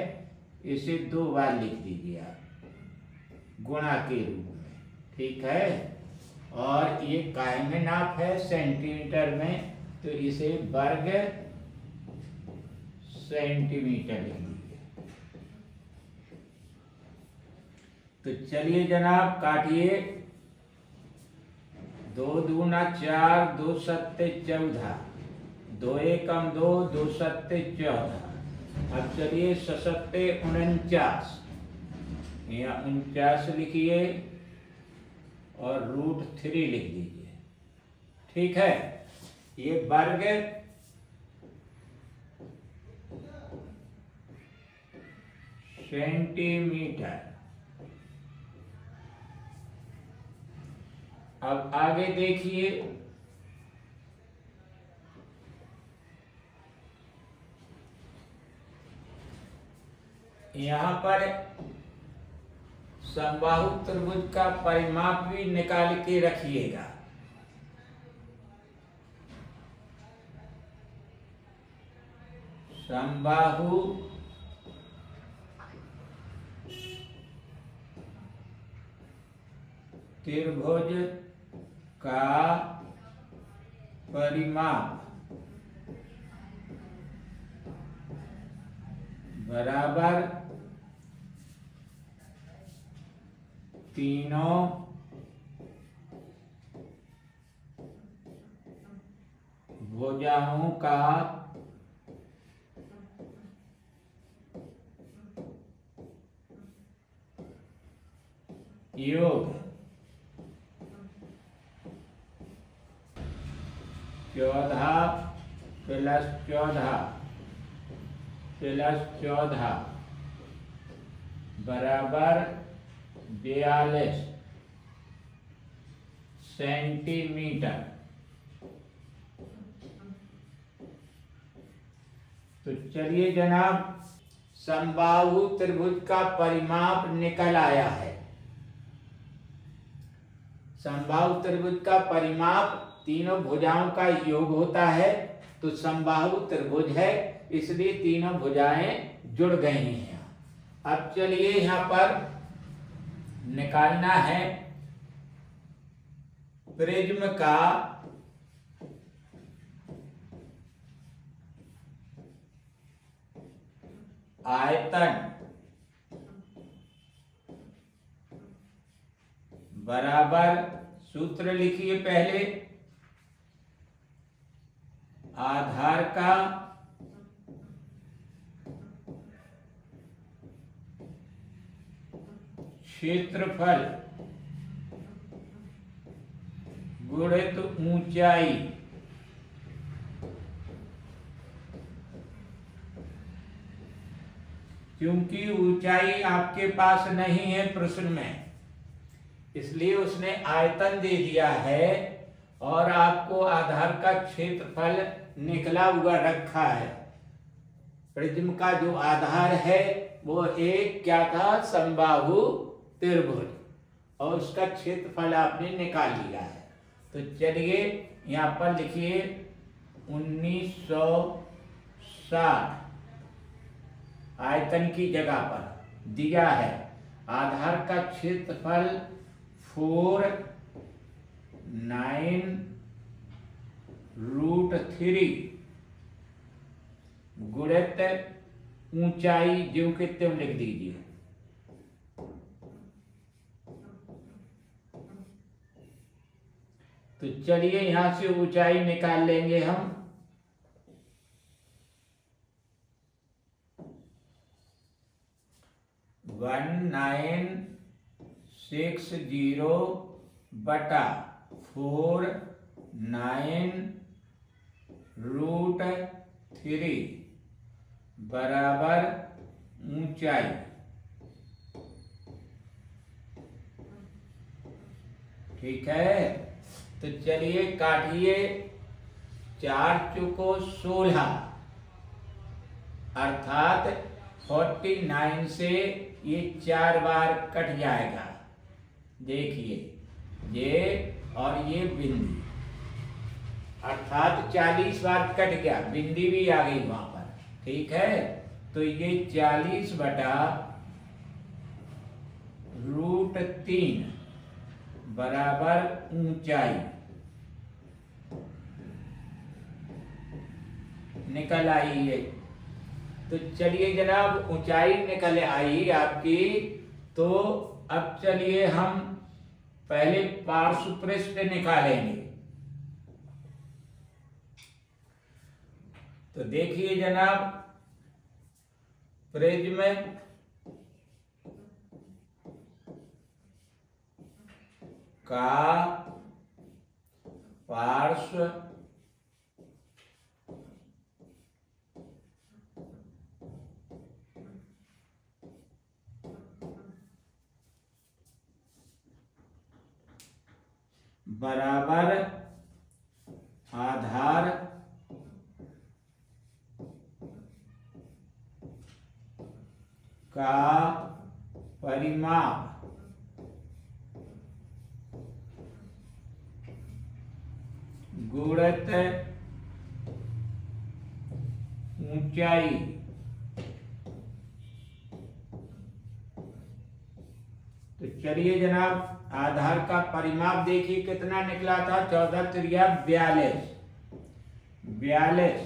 इसे 2 बार लिख दीजिए आप गुणा के रूप में, ठीक है। और ये काय में नाप है सेंटीमीटर में, तो इसे वर्ग सेंटीमीटर लिखिए। तो चलिए जनाब काटिए। 2 दूना 4, 2 सत्ते 14, 2 एकम 2, 2 सत्ते 14। अब चलिए 6 सत्ते 49, यहाँ 49 लिखिए और √3 लिख दीजिए, ठीक है। ये वर्ग सेंटीमीटर। अब आगे देखिए, यहां पर समबाहु त्रिभुज का परिमाप भी निकाल के रखिएगा। समबाहु त्रिभुज का परिमाप बराबर तीनों भुजाओं का योग 14 + 14 + 14 बराबर 42 सेंटीमीटर। तो चलिए जनाब, समबाहु त्रिभुज का परिमाप निकल आया है। समबाहु त्रिभुज का परिमाप तीनों भुजाओं का योग होता है, तो समबाहु त्रिभुज है, इसलिए तीनों भुजाएं जुड़ गई हैं। अब चलिए यहां पर निकालना है प्रिज्म का आयतन बराबर, सूत्र लिखिए पहले, आधार का क्षेत्रफल गुणित ऊंचाई, क्योंकि ऊंचाई आपके पास नहीं है प्रश्न में, इसलिए उसने आयतन दे दिया है और आपको आधार का क्षेत्रफल निकला हुआ रखा है। प्रिज्म का जो आधार है वो एक क्या था, समबाहु त्रिभुज, और उसका क्षेत्रफल आपने निकाल लिया है। तो चलिए यहाँ पर लिखिए 1960 आयतन की जगह पर दिया है। आधार का क्षेत्रफल 4/9√3 गुणित ऊंचाई ज्यों के त्यों लिख दीजिए। तो चलिए यहां से ऊंचाई निकाल लेंगे हम। वन 960/4/9√3 बराबर ऊंचाई। ठीक है, तो चलिए काटिए। 4 चौको 16, अर्थात 49 से ये 4 बार कट जाएगा। देखिए ये और ये बिंदी, अर्थात 40 बार कट गया, बिंदी भी आ गई वहां पर। ठीक है, तो ये 40/√3 बराबर ऊंचाई निकल आई है। तो चलिए जनाब, ऊंचाई निकल आई आपकी। तो अब चलिए हम पहले पार्श्व पृष्ठ निकालेंगे। तो देखिए जनाब, प्रिज्म का पार्श्व बराबर आधार का परिमाप गुणित ऊंचाई। तो चलिए जनाब, आधार का परिमाप देखिए कितना निकला था, 14×3=42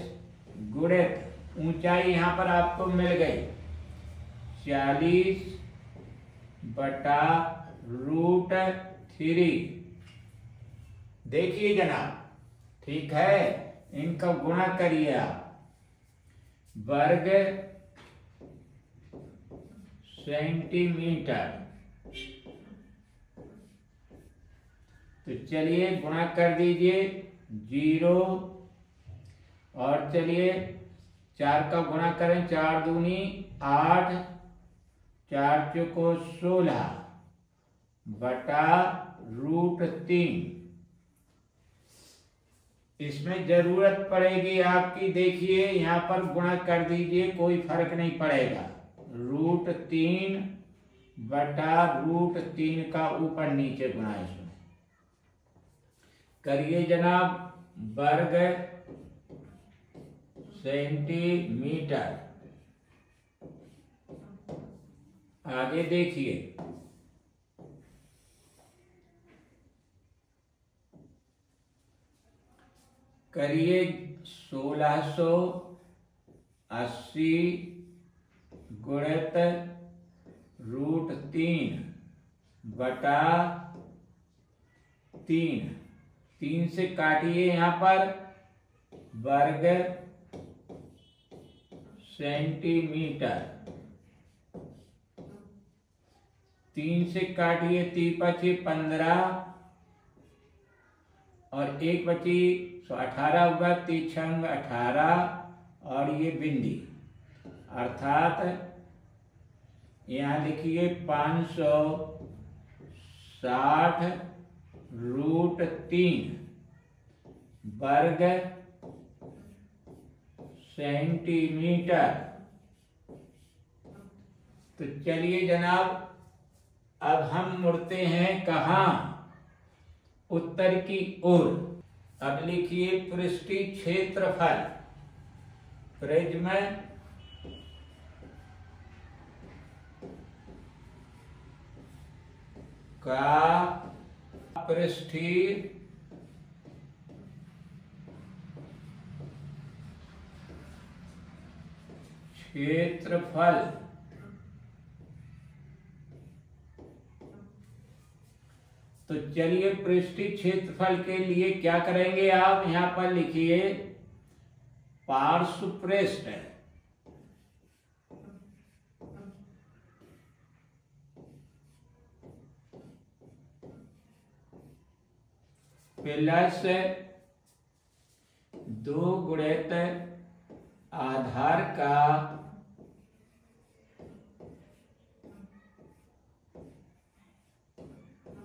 गुणित ऊंचाई यहां पर आपको मिल गई 40/√3। देखिए जनाब, ठीक है, इनका गुणा करिए आप, वर्ग सेंटीमीटर। तो चलिए गुणा कर दीजिए 0, और चलिए 4 का गुणा करें, 4 दूनी 8, 4 चौको 16/√3। इसमें जरूरत पड़ेगी आपकी, देखिए यहाँ पर गुणा कर दीजिए, कोई फर्क नहीं पड़ेगा। √3 बटा √3 का ऊपर नीचे गुणा इसमें करिए जनाब, वर्ग सेंटीमीटर। आगे देखिए, करिए 1680 गुणित √3 बटा 3। 3 से काटिए यहाँ पर, वर्ग सेंटीमीटर। 3 से काटिए, 3 पची 15 और 1 बची 18 होगा, 3 छंग 18 और ये बिंदी, अर्थात यहाँ लिखिए 560 √3 वर्ग सेंटीमीटर। तो चलिए जनाब, अब हम मुड़ते हैं कहाँ, उत्तर की ओर। अब लिखिए पृष्ठीय क्षेत्रफल प्रिज्म का पृष्ठीय क्षेत्रफल। तो चलिए पृष्ठीय क्षेत्रफल के लिए क्या करेंगे आप, यहां पर लिखिए पार्श्व पृष्ठ प्लस 2 गुणित आधार का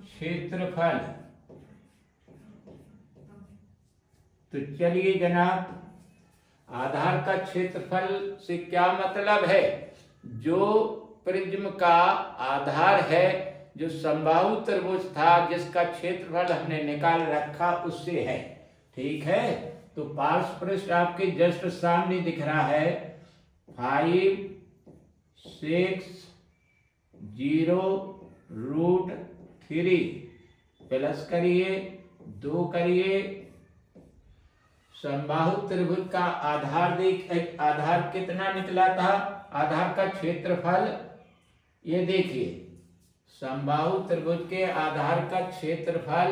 क्षेत्रफल। तो चलिए जनाब, आधार का क्षेत्रफल से क्या मतलब है, जो प्रिज्म का आधार है, जो समबाहु त्रिभुज था जिसका क्षेत्रफल हमने निकाल रखा उससे है, ठीक है। तो पार्श्व पृष्ठ आपके जस्ट सामने दिख रहा है, 5 6 0 √3 प्लस करिए 2 करिए, समबाहु त्रिभुज का आधार आधार कितना निकला था, आधार का क्षेत्रफल, ये देखिए समबाहु त्रिभुज के आधार का क्षेत्रफल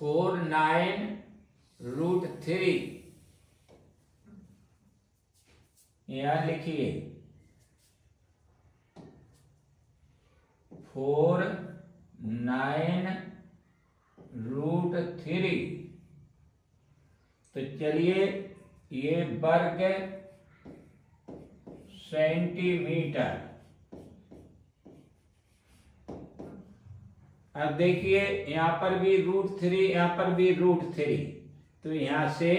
49 √3। यहां लिखिए 49 √3। तो चलिए ये वर्ग सेंटीमीटर। अब देखिए यहां पर भी √3, यहां पर भी √3, तो यहां से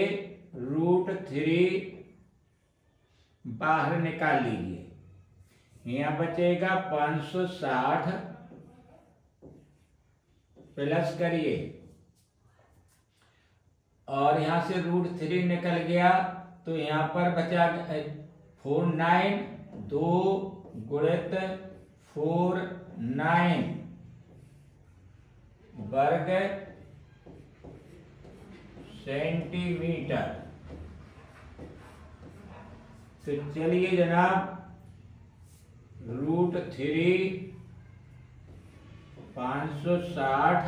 √3 बाहर निकाल लीजिए, यहां बचेगा 560 प्लस करिए और यहां से √3 निकल गया, तो यहां पर बचा 49, 2 गुणित 49 वर्ग सेंटीमीटर। तो चलिए जनाब, √3 560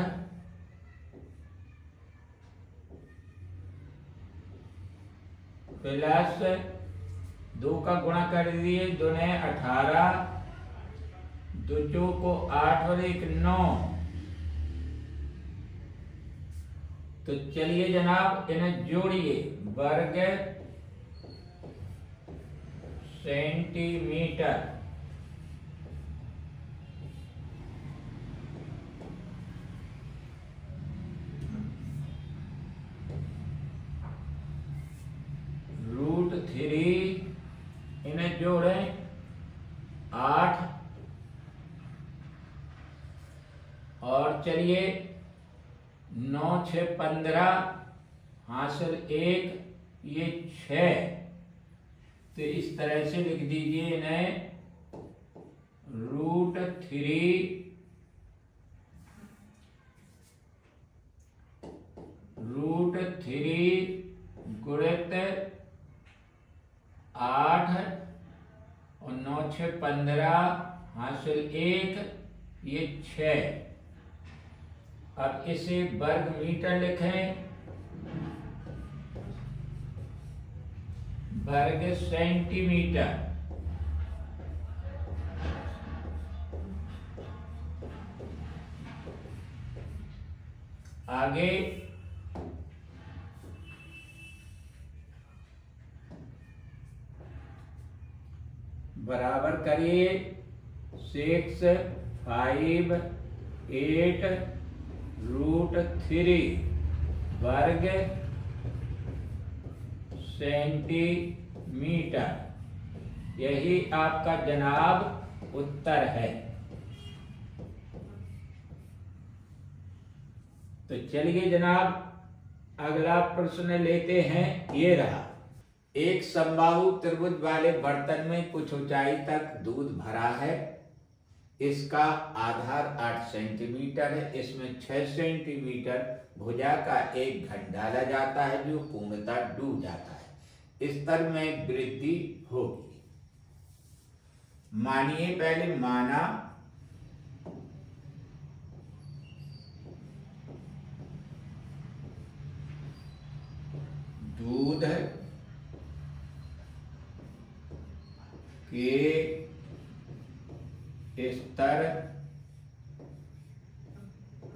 प्लस 2 का गुणा कर दिए, 2 ने 18, 2 चौको 8 और 1 9। तो चलिए जनाब इन्हें जोड़िए, वर्ग सेंटीमीटर। और चलिए 9 6 15 हासिल 1, ये 6। तो इस तरह से लिख दीजिए इन्हें √3 गुणित 8 और 9 6 15 हासिल 1, ये 6। अब इसे वर्ग मीटर लिखें, वर्ग सेंटीमीटर। आगे बराबर करिए 6 5 8 √3 वर्ग सेंटीमीटर। यही आपका जनाब उत्तर है। तो चलिए जनाब अगला प्रश्न लेते हैं। ये रहा, एक समबाहु त्रिभुज वाले बर्तन में कुछ ऊंचाई तक दूध भरा है। इसका आधार 8 सेंटीमीटर है। इसमें 6 सेंटीमीटर भुजा का एक घन डाला जाता है जो पूर्णतः डूब जाता है। स्तर में वृद्धि होगी। मानिए, पहले माना दूध के स्तर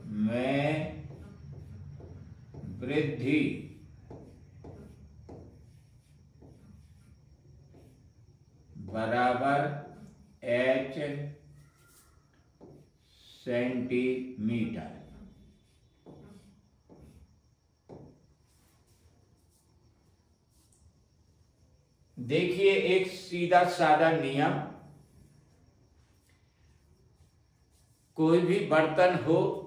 में वृद्धि बराबर H सेंटीमीटर। देखिए, एक सीधा साधा नियम, कोई भी बर्तन हो,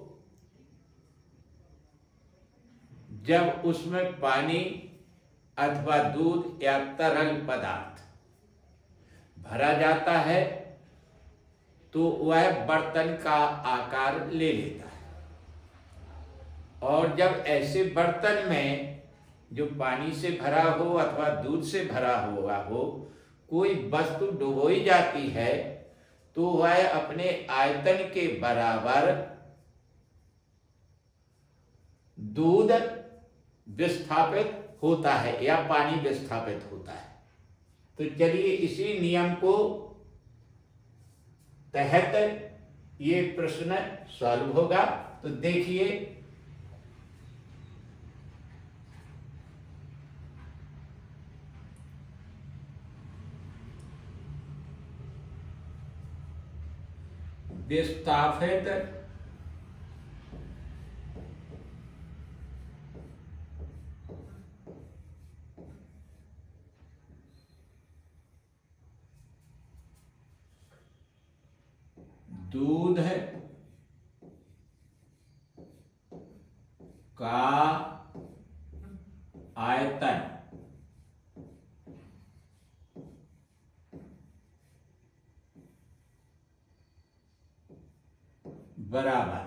जब उसमें पानी अथवा दूध या तरल पदार्थ भरा जाता है तो वह बर्तन का आकार ले लेता है। और जब ऐसे बर्तन में जो पानी से भरा हो अथवा दूध से भरा हुआ हो कोई वस्तु डुबोई जाती है तो वह अपने आयतन के बराबर दूध विस्थापित होता है या पानी विस्थापित होता है। तो चलिए इसी नियम को तहत ये प्रश्न सॉल्व होगा। तो देखिए, विस्थापित दूध का आयतन बराबर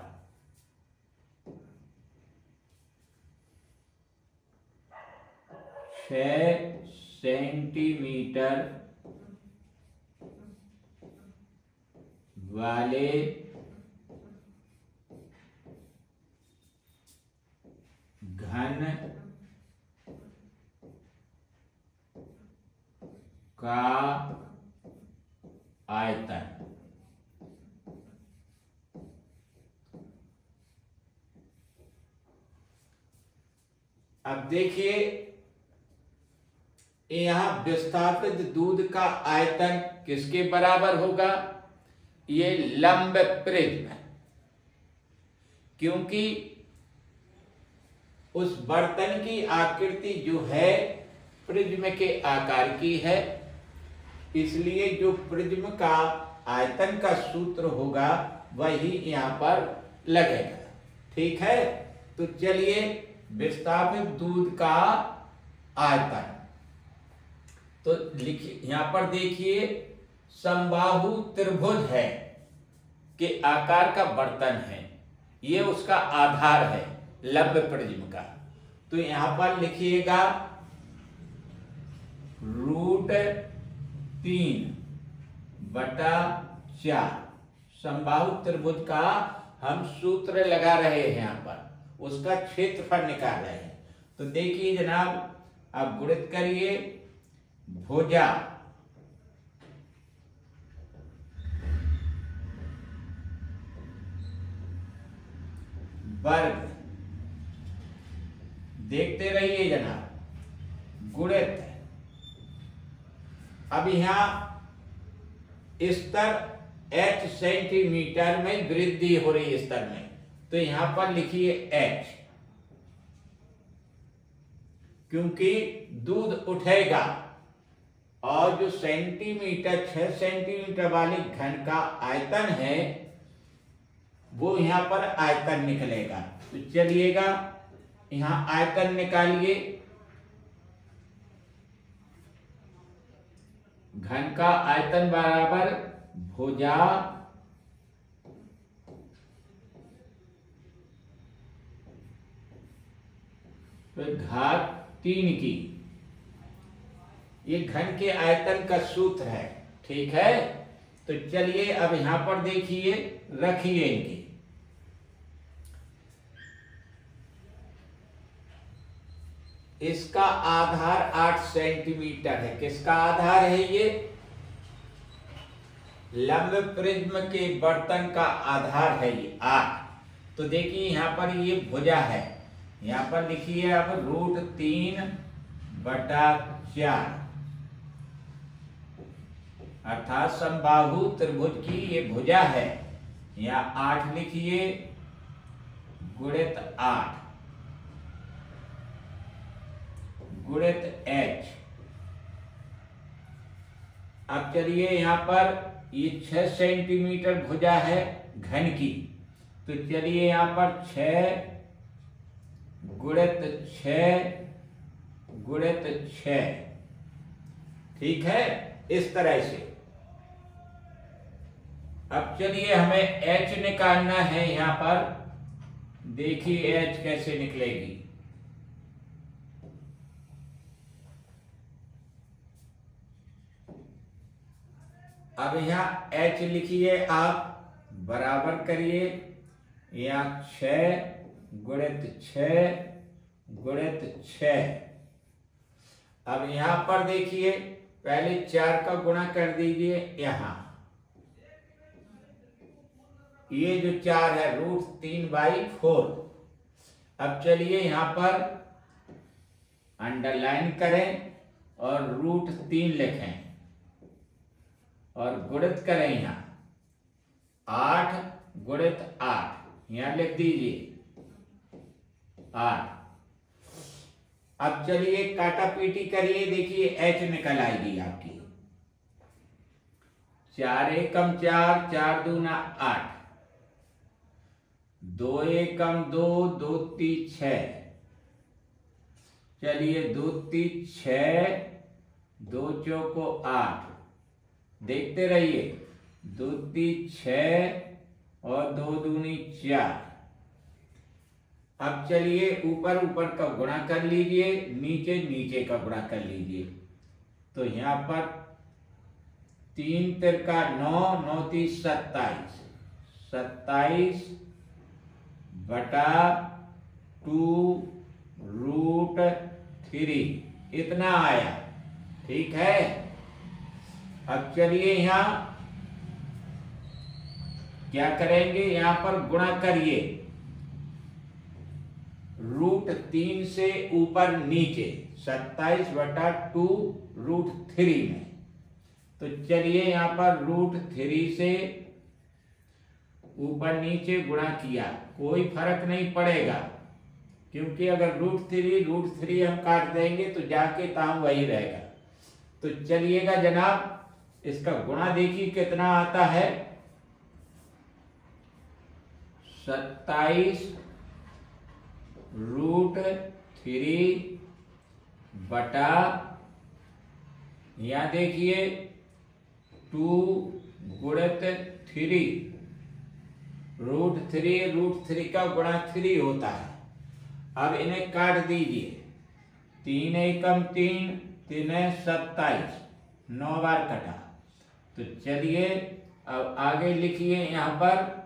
6 सेंटीमीटर वाले घन का आयतन। अब देखिए, यहां विस्थापित दूध का आयतन किसके बराबर होगा? ये लंब प्रिज्म, क्योंकि उस बर्तन की आकृति जो है प्रिज्म के आकार की है, इसलिए जो प्रिज्म का आयतन का सूत्र होगा वही यहां पर लगेगा। ठीक है, तो चलिए विस्थापित दूध का आयतन तो लिखिए, यहां पर देखिए समबाहु त्रिभुज है के आकार का बर्तन है, ये उसका आधार है लंब प्रिज्म का। तो यहां पर लिखिएगा √3/4 समबाहु त्रिभुज का हम सूत्र लगा रहे हैं, यहां पर उसका क्षेत्रफल निकाल रहे हैं। तो देखिए जनाब, आप गुणित करिए भुजा वर्ग, देखते रहिए जनाब, गुणित। अब यहां स्तर h सेंटीमीटर में वृद्धि हो रही है स्तर में, तो यहां पर लिखिए h, क्योंकि दूध उठेगा और जो सेंटीमीटर 6 सेंटीमीटर वाली घन का आयतन है वो यहां पर आयतन निकलेगा। तो चलिएगा यहां आयतन निकालिए, घन का आयतन बराबर भुजा घात 3 की, ये घन के आयतन का सूत्र है। ठीक है, तो चलिए अब यहां पर देखिए, रखिए इनकी। इसका आधार 8 सेंटीमीटर है। किसका आधार है ये? लंब प्रिज्म के बर्तन का आधार है ये 8। तो देखिए यहां पर ये भुजा है, यहां पर लिखिए अब √3/4 अर्थात समबाहु त्रिभुज की ये भुजा है। यहाँ 8 लिखिए गुणित 8 गुणित h। अब चलिए यहाँ पर ये 6 सेंटीमीटर भुजा है घन की, तो चलिए यहाँ पर 6 गुणित 6 गुणित 6। ठीक है, इस तरह से। अब चलिए हमें h निकालना है। यहाँ पर देखिए h कैसे निकलेगी। अब यहाँ h लिखिए, आप बराबर करिए यहाँ 6 गुणित 6 गुणित 6। अब यहाँ पर देखिए पहले 4 का गुणा कर दीजिए, यहाँ ये जो 4 है √3/4। अब चलिए यहाँ पर अंडरलाइन करें और √3 लिखें और गुणित करें यहाँ 8 गुणित 8, यहाँ लिख दीजिए 8। अब चलिए काटा पीटी करिए, देखिए h निकल आएगी आपकी। 4 एकम 4, 4 दूना 8, 2 एकम 2, 2 तीन 6। चलिए 2 तीन 6, 2 चौको 8। देखते रहिए 2 तीन 6 और 2 दूनी 4। अब चलिए ऊपर ऊपर का गुणा कर लीजिए, नीचे नीचे का गुणा कर लीजिए। तो यहाँ पर 3 तिरका 9, 9 तीन 27, 27 बटा 2√3 इतना आया। ठीक है, अब चलिए यहाँ क्या करेंगे, यहाँ पर गुणा करिए √3 से ऊपर नीचे 27 बटा 2√3 में। तो चलिए यहाँ पर √3 से ऊपर नीचे गुणा किया, कोई फर्क नहीं पड़ेगा, क्योंकि अगर √3 हम काट देंगे तो जाके ताम वही रहेगा। तो चलिएगा जनाब, इसका गुणा देखिए कितना आता है, 27 √3 बटा, यहां देखिए 2 गुणित 3, √3 का गुणा 3 होता है। अब इन्हें काट दीजिए, 3 एकम 3, 3 27, 9 बार कटा। तो चलिए अब आगे लिखिए यहां पर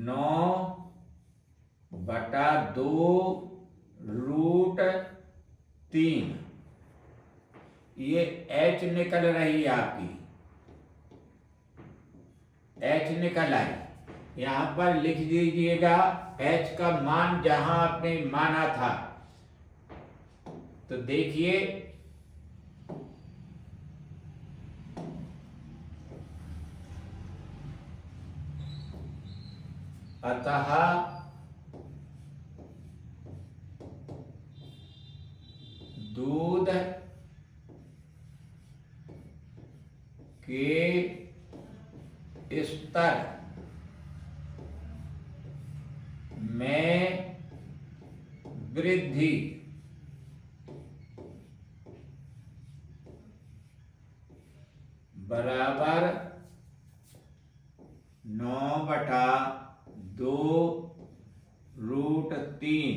9/2 √3, ये h निकल रही है आपकी, h निकल आई। यहां पर लिख दीजिएगा h का मान जहां आपने माना था। तो देखिए अतः दूध के स्तर में वृद्धि बराबर 9/2 √3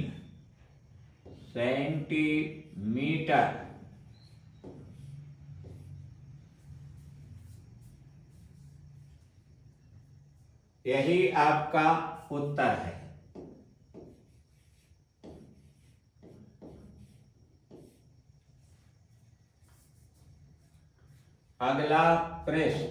सेंटीमीटर। यही आपका उत्तर है। अगला प्रश्न,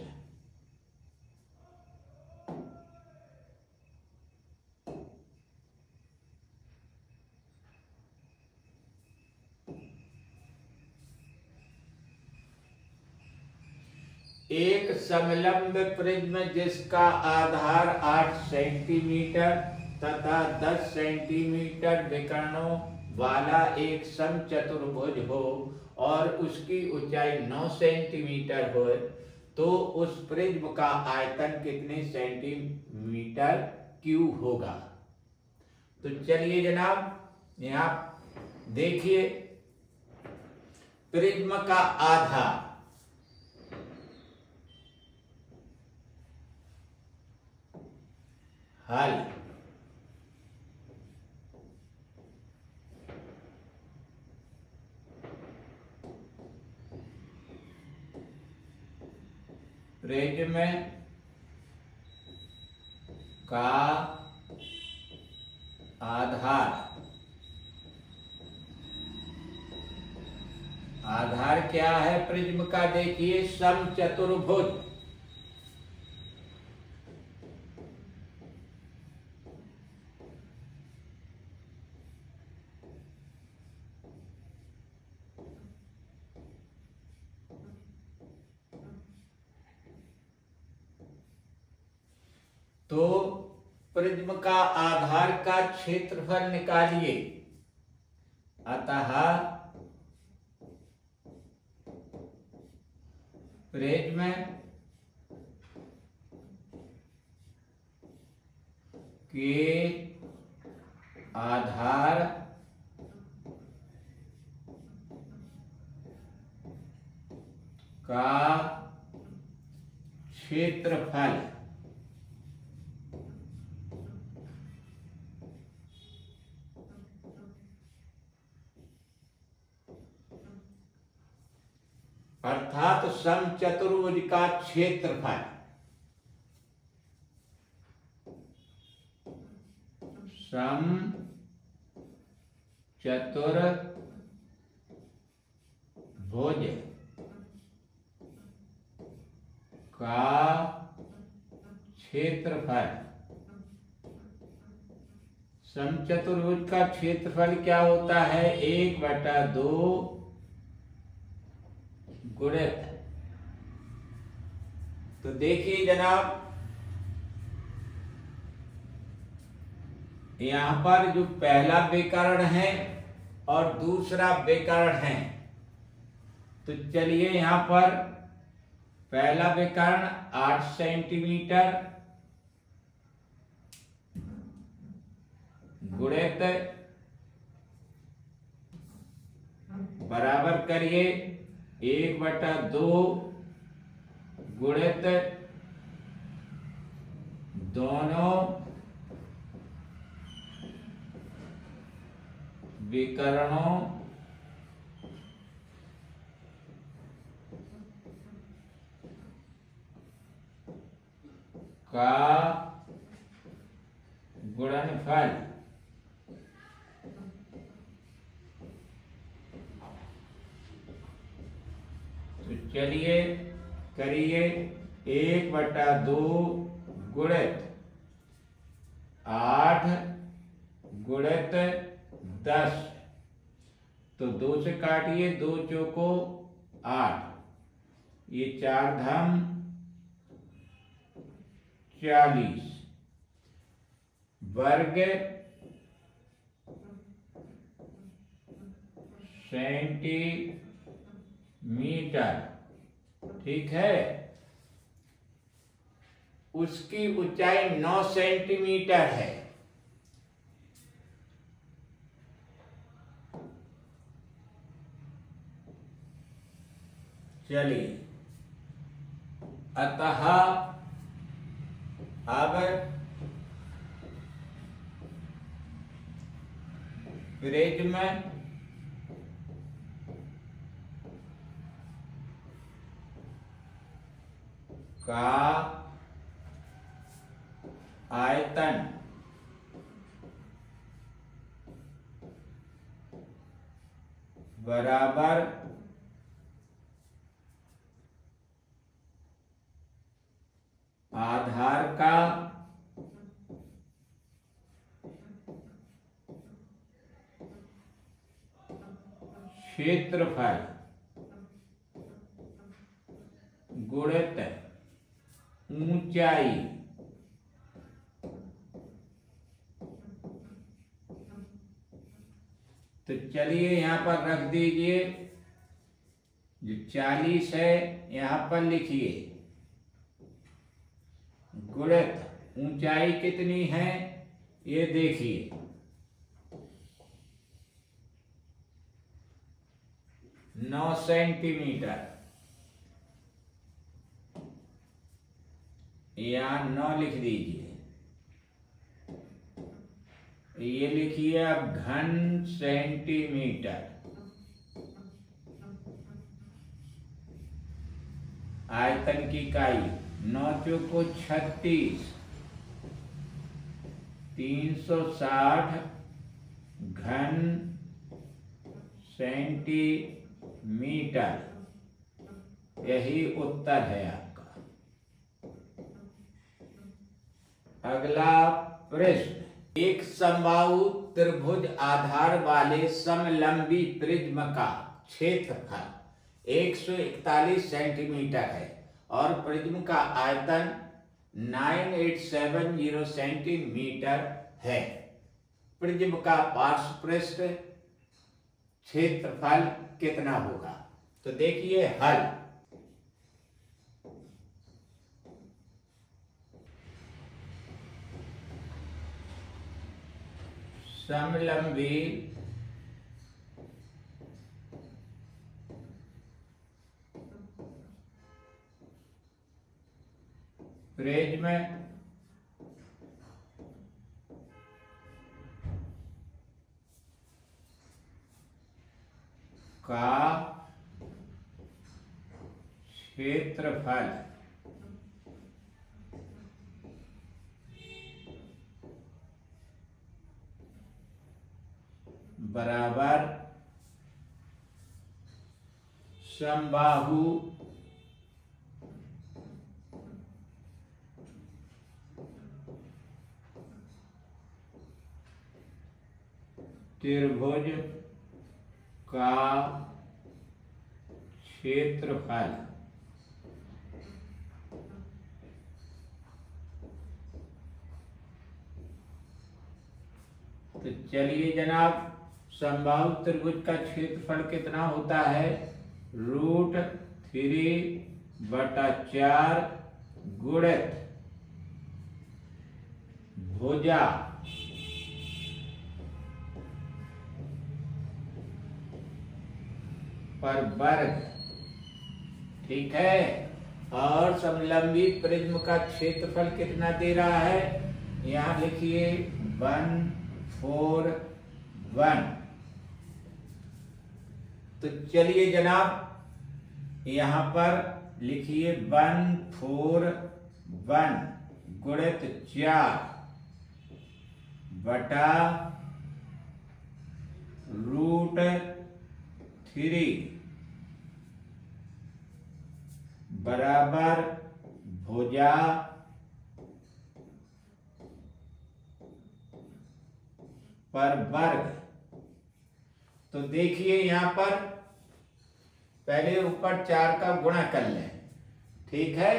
एक समलंब प्रिज्म जिसका आधार 8 सेंटीमीटर तथा 10 सेंटीमीटर विकर्णों वाला एक समचतुर्भुज हो और उसकी ऊंचाई 9 सेंटीमीटर हो, तो उस प्रिज्म का आयतन कितने सेंटीमीटर क्यूब होगा। तो चलिए जनाब यहां देखिए, प्रिज्म का आधार हल, प्रिज्म का आधार क्या है प्रिज्म का, देखिए समचतुर्भुज। तो प्रिज्म का आधार का क्षेत्रफल निकालिए। अतः प्रिज्म के आधार का क्षेत्रफल अर्थात समचतुर्भुज का क्षेत्रफल समचतुर्भुज का क्षेत्रफल, समचतुर्भुज का क्षेत्रफल क्या होता है, 1/2 गुणित। तो देखिए जनाब यहां पर जो पहला विकर्ण है और दूसरा विकर्ण है, तो चलिए यहां पर पहला विकर्ण 8 सेंटीमीटर गुणित बराबर करिए 1/2 गुणित दोनों विकर्णों का गुणनफल। तो चलिए करिए 1/2 गुणित 8 गुणित 10। तो 2 से काटिए, 2 चौको 8, ये 4 धम 40 वर्ग सेंटीमीटर। ठीक है, उसकी ऊंचाई 9 सेंटीमीटर है। चलिए, अतः अब प्रिज्म का आयतन बराबर आधार का क्षेत्रफल गुणित ऊंचाई तो चलिए यहां पर रख दीजिए, जो 40 है यहां पर लिखिए, गुणित ऊंचाई कितनी है ये देखिए, 9 सेंटीमीटर। यहां 9 लिख दीजिए। ये लिखिए अब घन सेंटीमीटर। आयतन की इकाई 9 चौको 36, 360 घन सेंटीमीटर। यही उत्तर है आपका। अगला प्रश्न, एक समबाहु त्रिभुज आधार वाले समलंबी प्रिज्म का क्षेत्रफल 141 सेंटीमीटर है और प्रिज्म का आयतन 9870 सेंटीमीटर है। प्रिज्म का पार्श्वपृष्ठ क्षेत्रफल कितना होगा? तो देखिए हल। समलंबी प्रिज्म का क्षेत्रफल बराबर समबाहु त्रिभुज का क्षेत्रफल। तो चलिए जनाब, समबाहु त्रिभुज का क्षेत्रफल कितना होता है √3/4 गुणित भुजा पर वर्ग। ठीक है। और समलंबी प्रिज्म का क्षेत्रफल कितना दे रहा है, यहां लिखिए 141। तो चलिए जनाब यहां पर लिखिए 141 गुणित 4 बटा √3 बराबर भुजा पर वर्ग। तो देखिए यहां पर पहले ऊपर 4 का गुणा कर लें। ठीक है।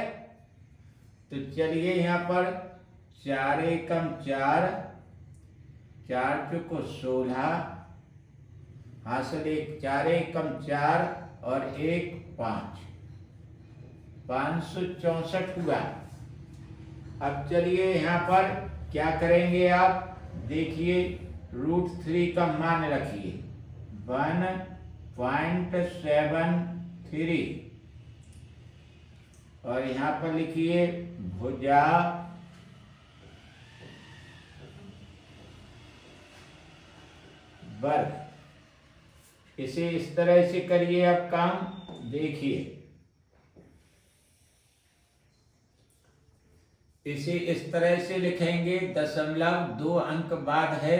तो चलिए यहां पर 4 एकम 4, 4 चौको 16, हासिल 4 एकम 4 और 1 5, 564 हुआ। अब चलिए यहां पर क्या करेंगे आप, देखिए √3 का मान रखिए 1.73 और यहां पर लिखिए भुजा वर्ग। इसे इस तरह से करिए अब काम। देखिए इसे इस तरह से लिखेंगे, 0.2 अंक बाद है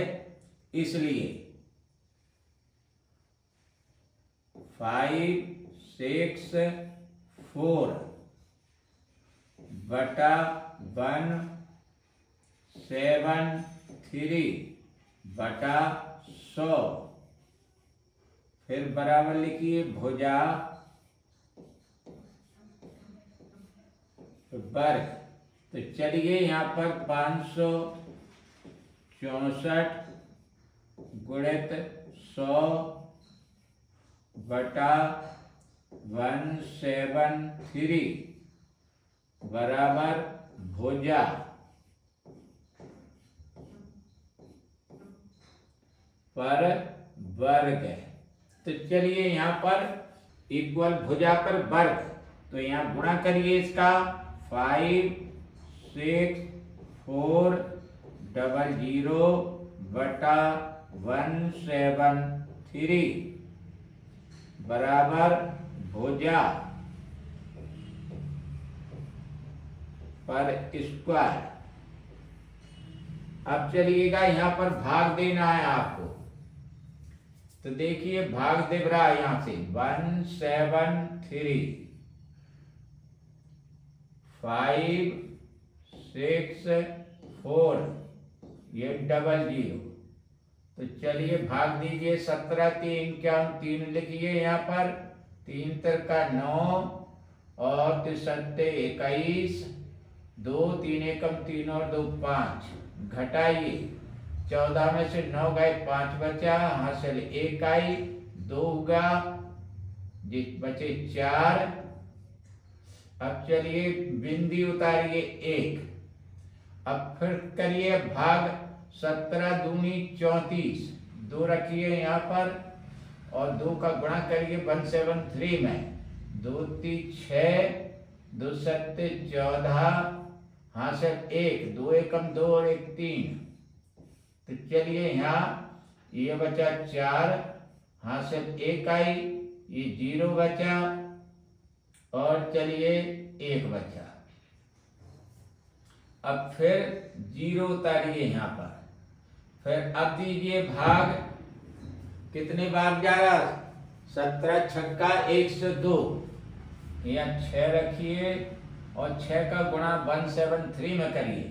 इसलिए 564 बटा 173 बटा 100, फिर बराबर लिखिए भुजा वर्ग। तो चलिए यहाँ पर 564 गुणित 100 बटा 173 बराबर भुजा पर वर्ग। तो चलिए यहाँ पर इक्वल भुजा पर वर्ग, तो यहाँ गुणा करिए इसका 56400 बटा 173 बराबर भुजा पर स्क्वायर। अब चलिएगा यहाँ पर भाग देना है आपको। तो देखिए भाग दे रहा है यहां से 173 564 ये 00। तो चलिए भाग दीजिए 17 3 क्या 3 लिखिए यहाँ पर 3 का 9 और 21 2 3 एकम 3 और 2 5 घटाइए 14 में से 9 गए 5 बचा, हासिल 1 आई 2 होगा बचे 4। अब चलिए बिंदी उतारिए 1। अब फिर करिए भाग 17 दूनी 34 2 रखिए यहाँ पर और 2 का गुणा करिए 173 में 2 3 6 2 7 14 हासिल 1 2 एकम 2 और 1 3। तो चलिए यहाँ ये बचा 4 हासिल 1 आई ये 0 बचा और चलिए 1 बचा। अब फिर 0 उतारिए यहाँ पर, फिर अब दीजिए भाग कितने बार जा रहा 17 छक्का 102 यहाँ 6 रखिए और 6 का गुणा 173 में करिए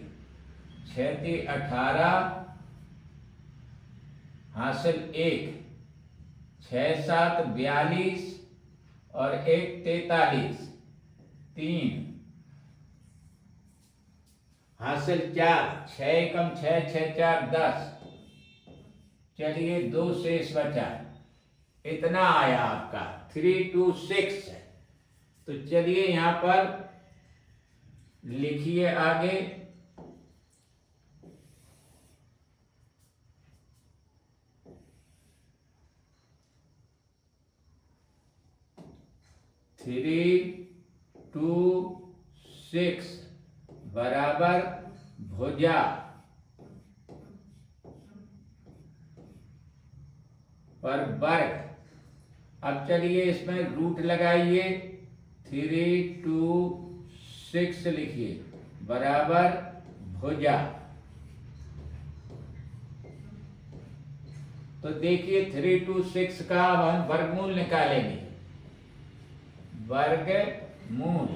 6 3 18 हासिल 1 6 7 42 और 1 43 3 हासिल 4 6 एकम 6 6 4 10। चलिए 2 शेष बचा इतना आया आपका 326 है। तो चलिए यहां पर लिखिए आगे। थ्री टू सिक्स बराबर भुजा पर वर्ग। अब चलिए इसमें रूट लगाइए। 326 लिखिए बराबर भुजा। तो देखिए 326 का अब हम वर्गमूल निकालेंगे। वर्गमूल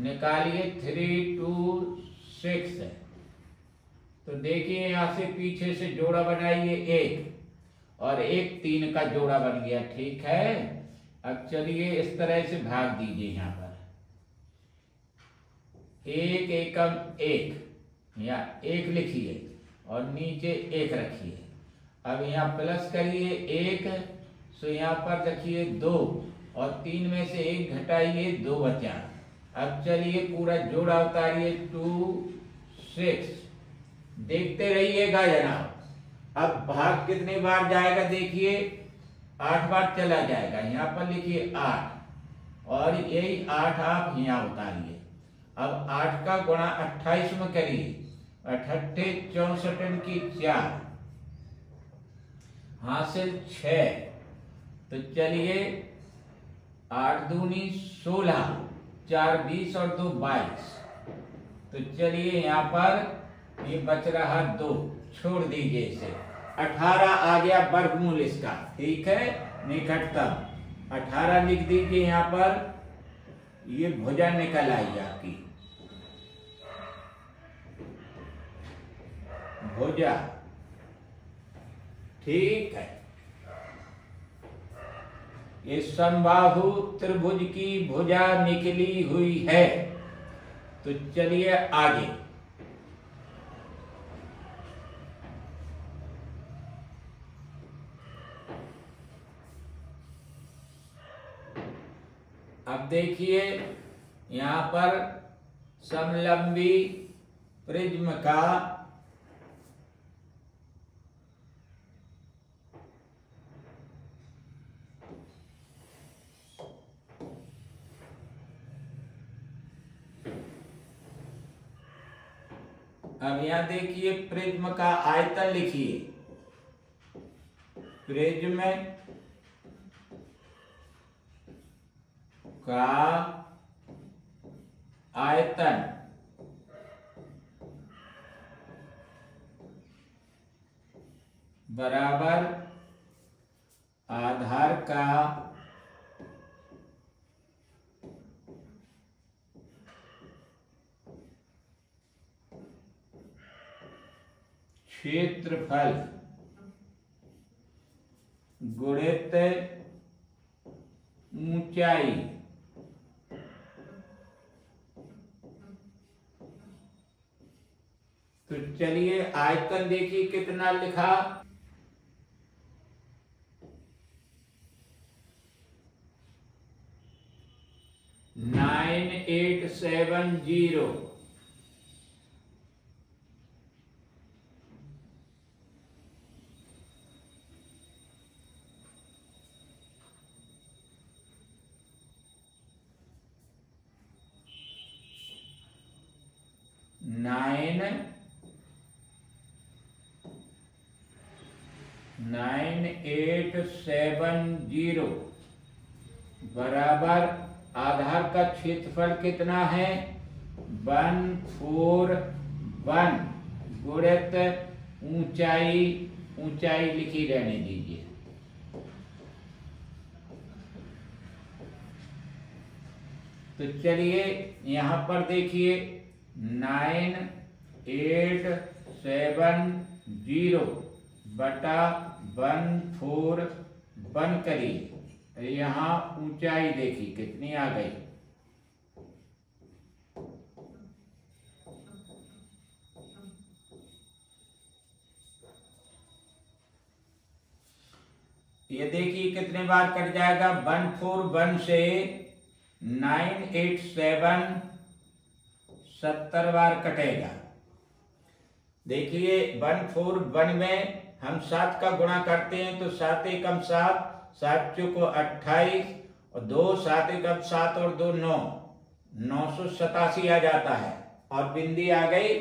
निकालिए 326। तो देखिए यहां से पीछे से जोड़ा बनाइए 1 और 1 3 का जोड़ा बन गया। ठीक है। अब चलिए इस तरह से भाग दीजिए। यहां पर 1 एकम 1 या 1 लिखिए और नीचे 1 रखिए। अब यहाँ प्लस करिए 1, तो यहाँ पर रखिए 2 और 3 में से 1 घटाइए 2 बचा। अब चलिए पूरा जोड़ा उतारिए 2 6। देखते रहिएगा जनाब। अब भाग कितनी बार जाएगा देखिए, 8 बार चला जाएगा। यहाँ पर लिखिए 8 और यही 8 आप यहाँ उतारिए। अब 8 का गुणा 28 में करिए। 88 64 की 4 हासिल 6। तो चलिए 8 दूनी 16, 4 20 और 2 22। तो चलिए यहाँ पर ये बच रहा 2, छोड़ दीजिए इसे। 18 आ गया वर्गमूल इसका। ठीक है। निकटतम 18 लिख दीजिए यहाँ पर। ये भुजा निकल आई आपकी भुजा। ठीक है। ये समबाहु त्रिभुज की भुजा निकली हुई है। तो चलिए आगे। अब देखिए यहां पर समलंबी प्रिज्म का अब यहां देखिए प्रिज्म का आयतन लिखिए। प्रिज्म का आयतन बराबर आधार का क्षेत्रफल गुणित ऊंचाई। तो चलिए आयतन देखिए कितना लिखा। 9870। नाइन 9870 बराबर आधार का क्षेत्रफल कितना है 141 गुणित ऊंचाई। ऊंचाई लिखी रहने दीजिए। तो चलिए यहां पर देखिए 9870 बटा 141 करिए। यहाँ ऊंचाई देखिए कितनी आ गई। ये देखिए कितने बार कट जाएगा, 141 से 987 70 बार कटेगा। देखिए 141 में हम 7 का गुणा करते हैं तो 7 एकम 7, 7 चौको 28 और 2 7 एकम 7 और 2 9, 987 आ जाता है और बिंदी आ गई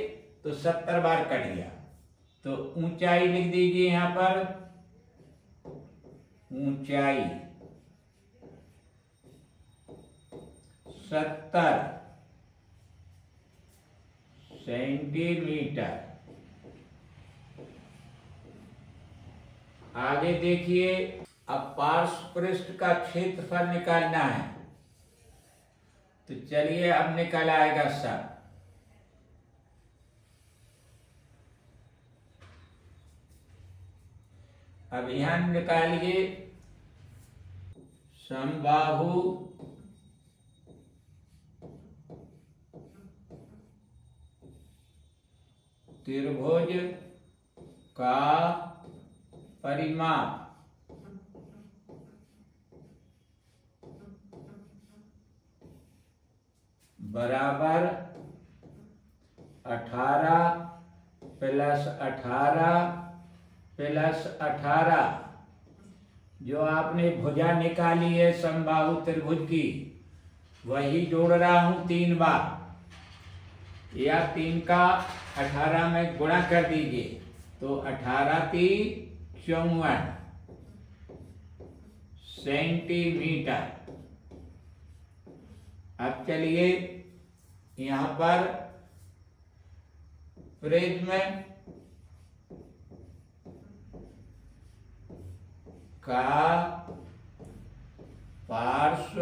तो 70 बार कट गया। तो ऊंचाई लिख दीजिए यहां पर, ऊंचाई 70 सेंटीमीटर। आगे देखिए, अब पार्श्व पृष्ठ का क्षेत्रफल निकालना है। तो चलिए अब निकल आएगा सब। अब यहां निकालिए समबाहु त्रिभुज का परिमाप बराबर 18 प्लस 18 प्लस 18। जो आपने भुजा निकाली है समबाहु त्रिभुज की, वही जोड़ रहा हूं 3 बार। या 3 का 18 में गुणा कर दीजिए तो 18 × 54 सेंटीमीटर। अब चलिए यहां पर प्रिज्म का पार्श्व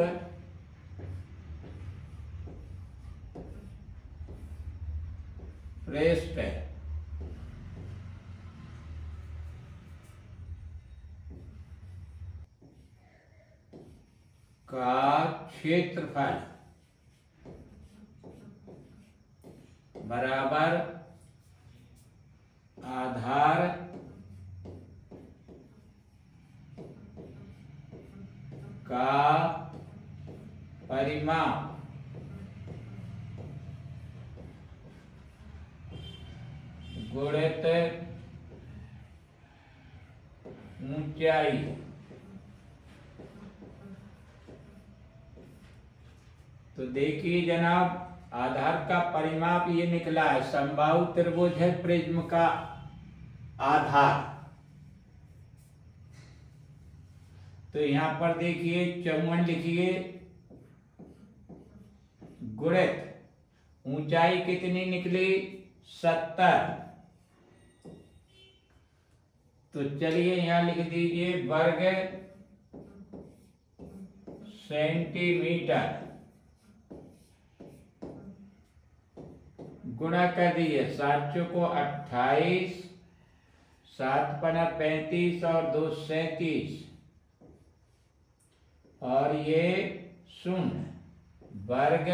पृष्ठ का क्षेत्रफल बराबर आधार का परिमाप गुणित ऊंचाई। तो देखिए जनाब, आधार का परिमाप ये निकला है। समबाहु त्रिभुज है प्रिज्म का आधार। तो यहां पर देखिए 54 लिखिए, गुणित ऊंचाई कितनी निकली 70। तो चलिए यहां लिख दीजिए वर्ग सेंटीमीटर। गुणा कर दीजिए, 7 चौको 28, 7 पना 35 और 2 37 और ये 0 वर्ग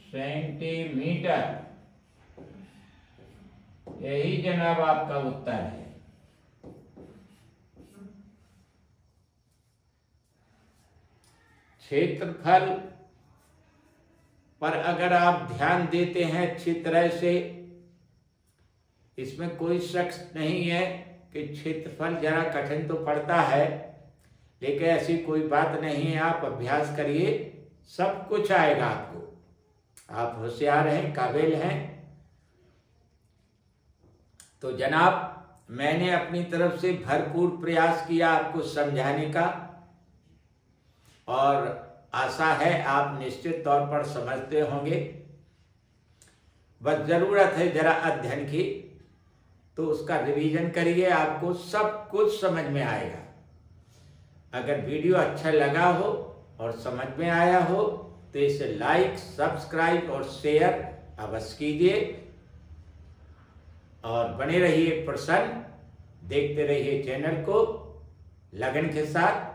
सेंटीमीटर। यही जनाब आपका उत्तर है। क्षेत्रफल पर अगर आप ध्यान देते हैं अच्छी तरह से, इसमें कोई शक नहीं है कि क्षेत्रफल जरा कठिन तो पड़ता है, लेकिन ऐसी कोई बात नहीं है। आप अभ्यास करिए, सब कुछ आएगा आपको। आप होशियार हैं, काबिल हैं। तो जनाब, मैंने अपनी तरफ से भरपूर प्रयास किया आपको समझाने का, और आशा है आप निश्चित तौर पर समझते होंगे। बस जरूरत है जरा अध्ययन की, तो उसका रिवीजन करिए, आपको सब कुछ समझ में आएगा। अगर वीडियो अच्छा लगा हो और समझ में आया हो तो इसे लाइक, सब्सक्राइब और शेयर अवश्य कीजिए, और बने रहिए प्रसन्न, देखते रहिए चैनल को लगन के साथ।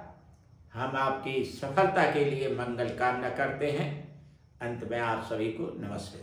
हम आपकी सफलता के लिए मंगल कामना करते हैं। अंत में आप सभी को नमस्ते।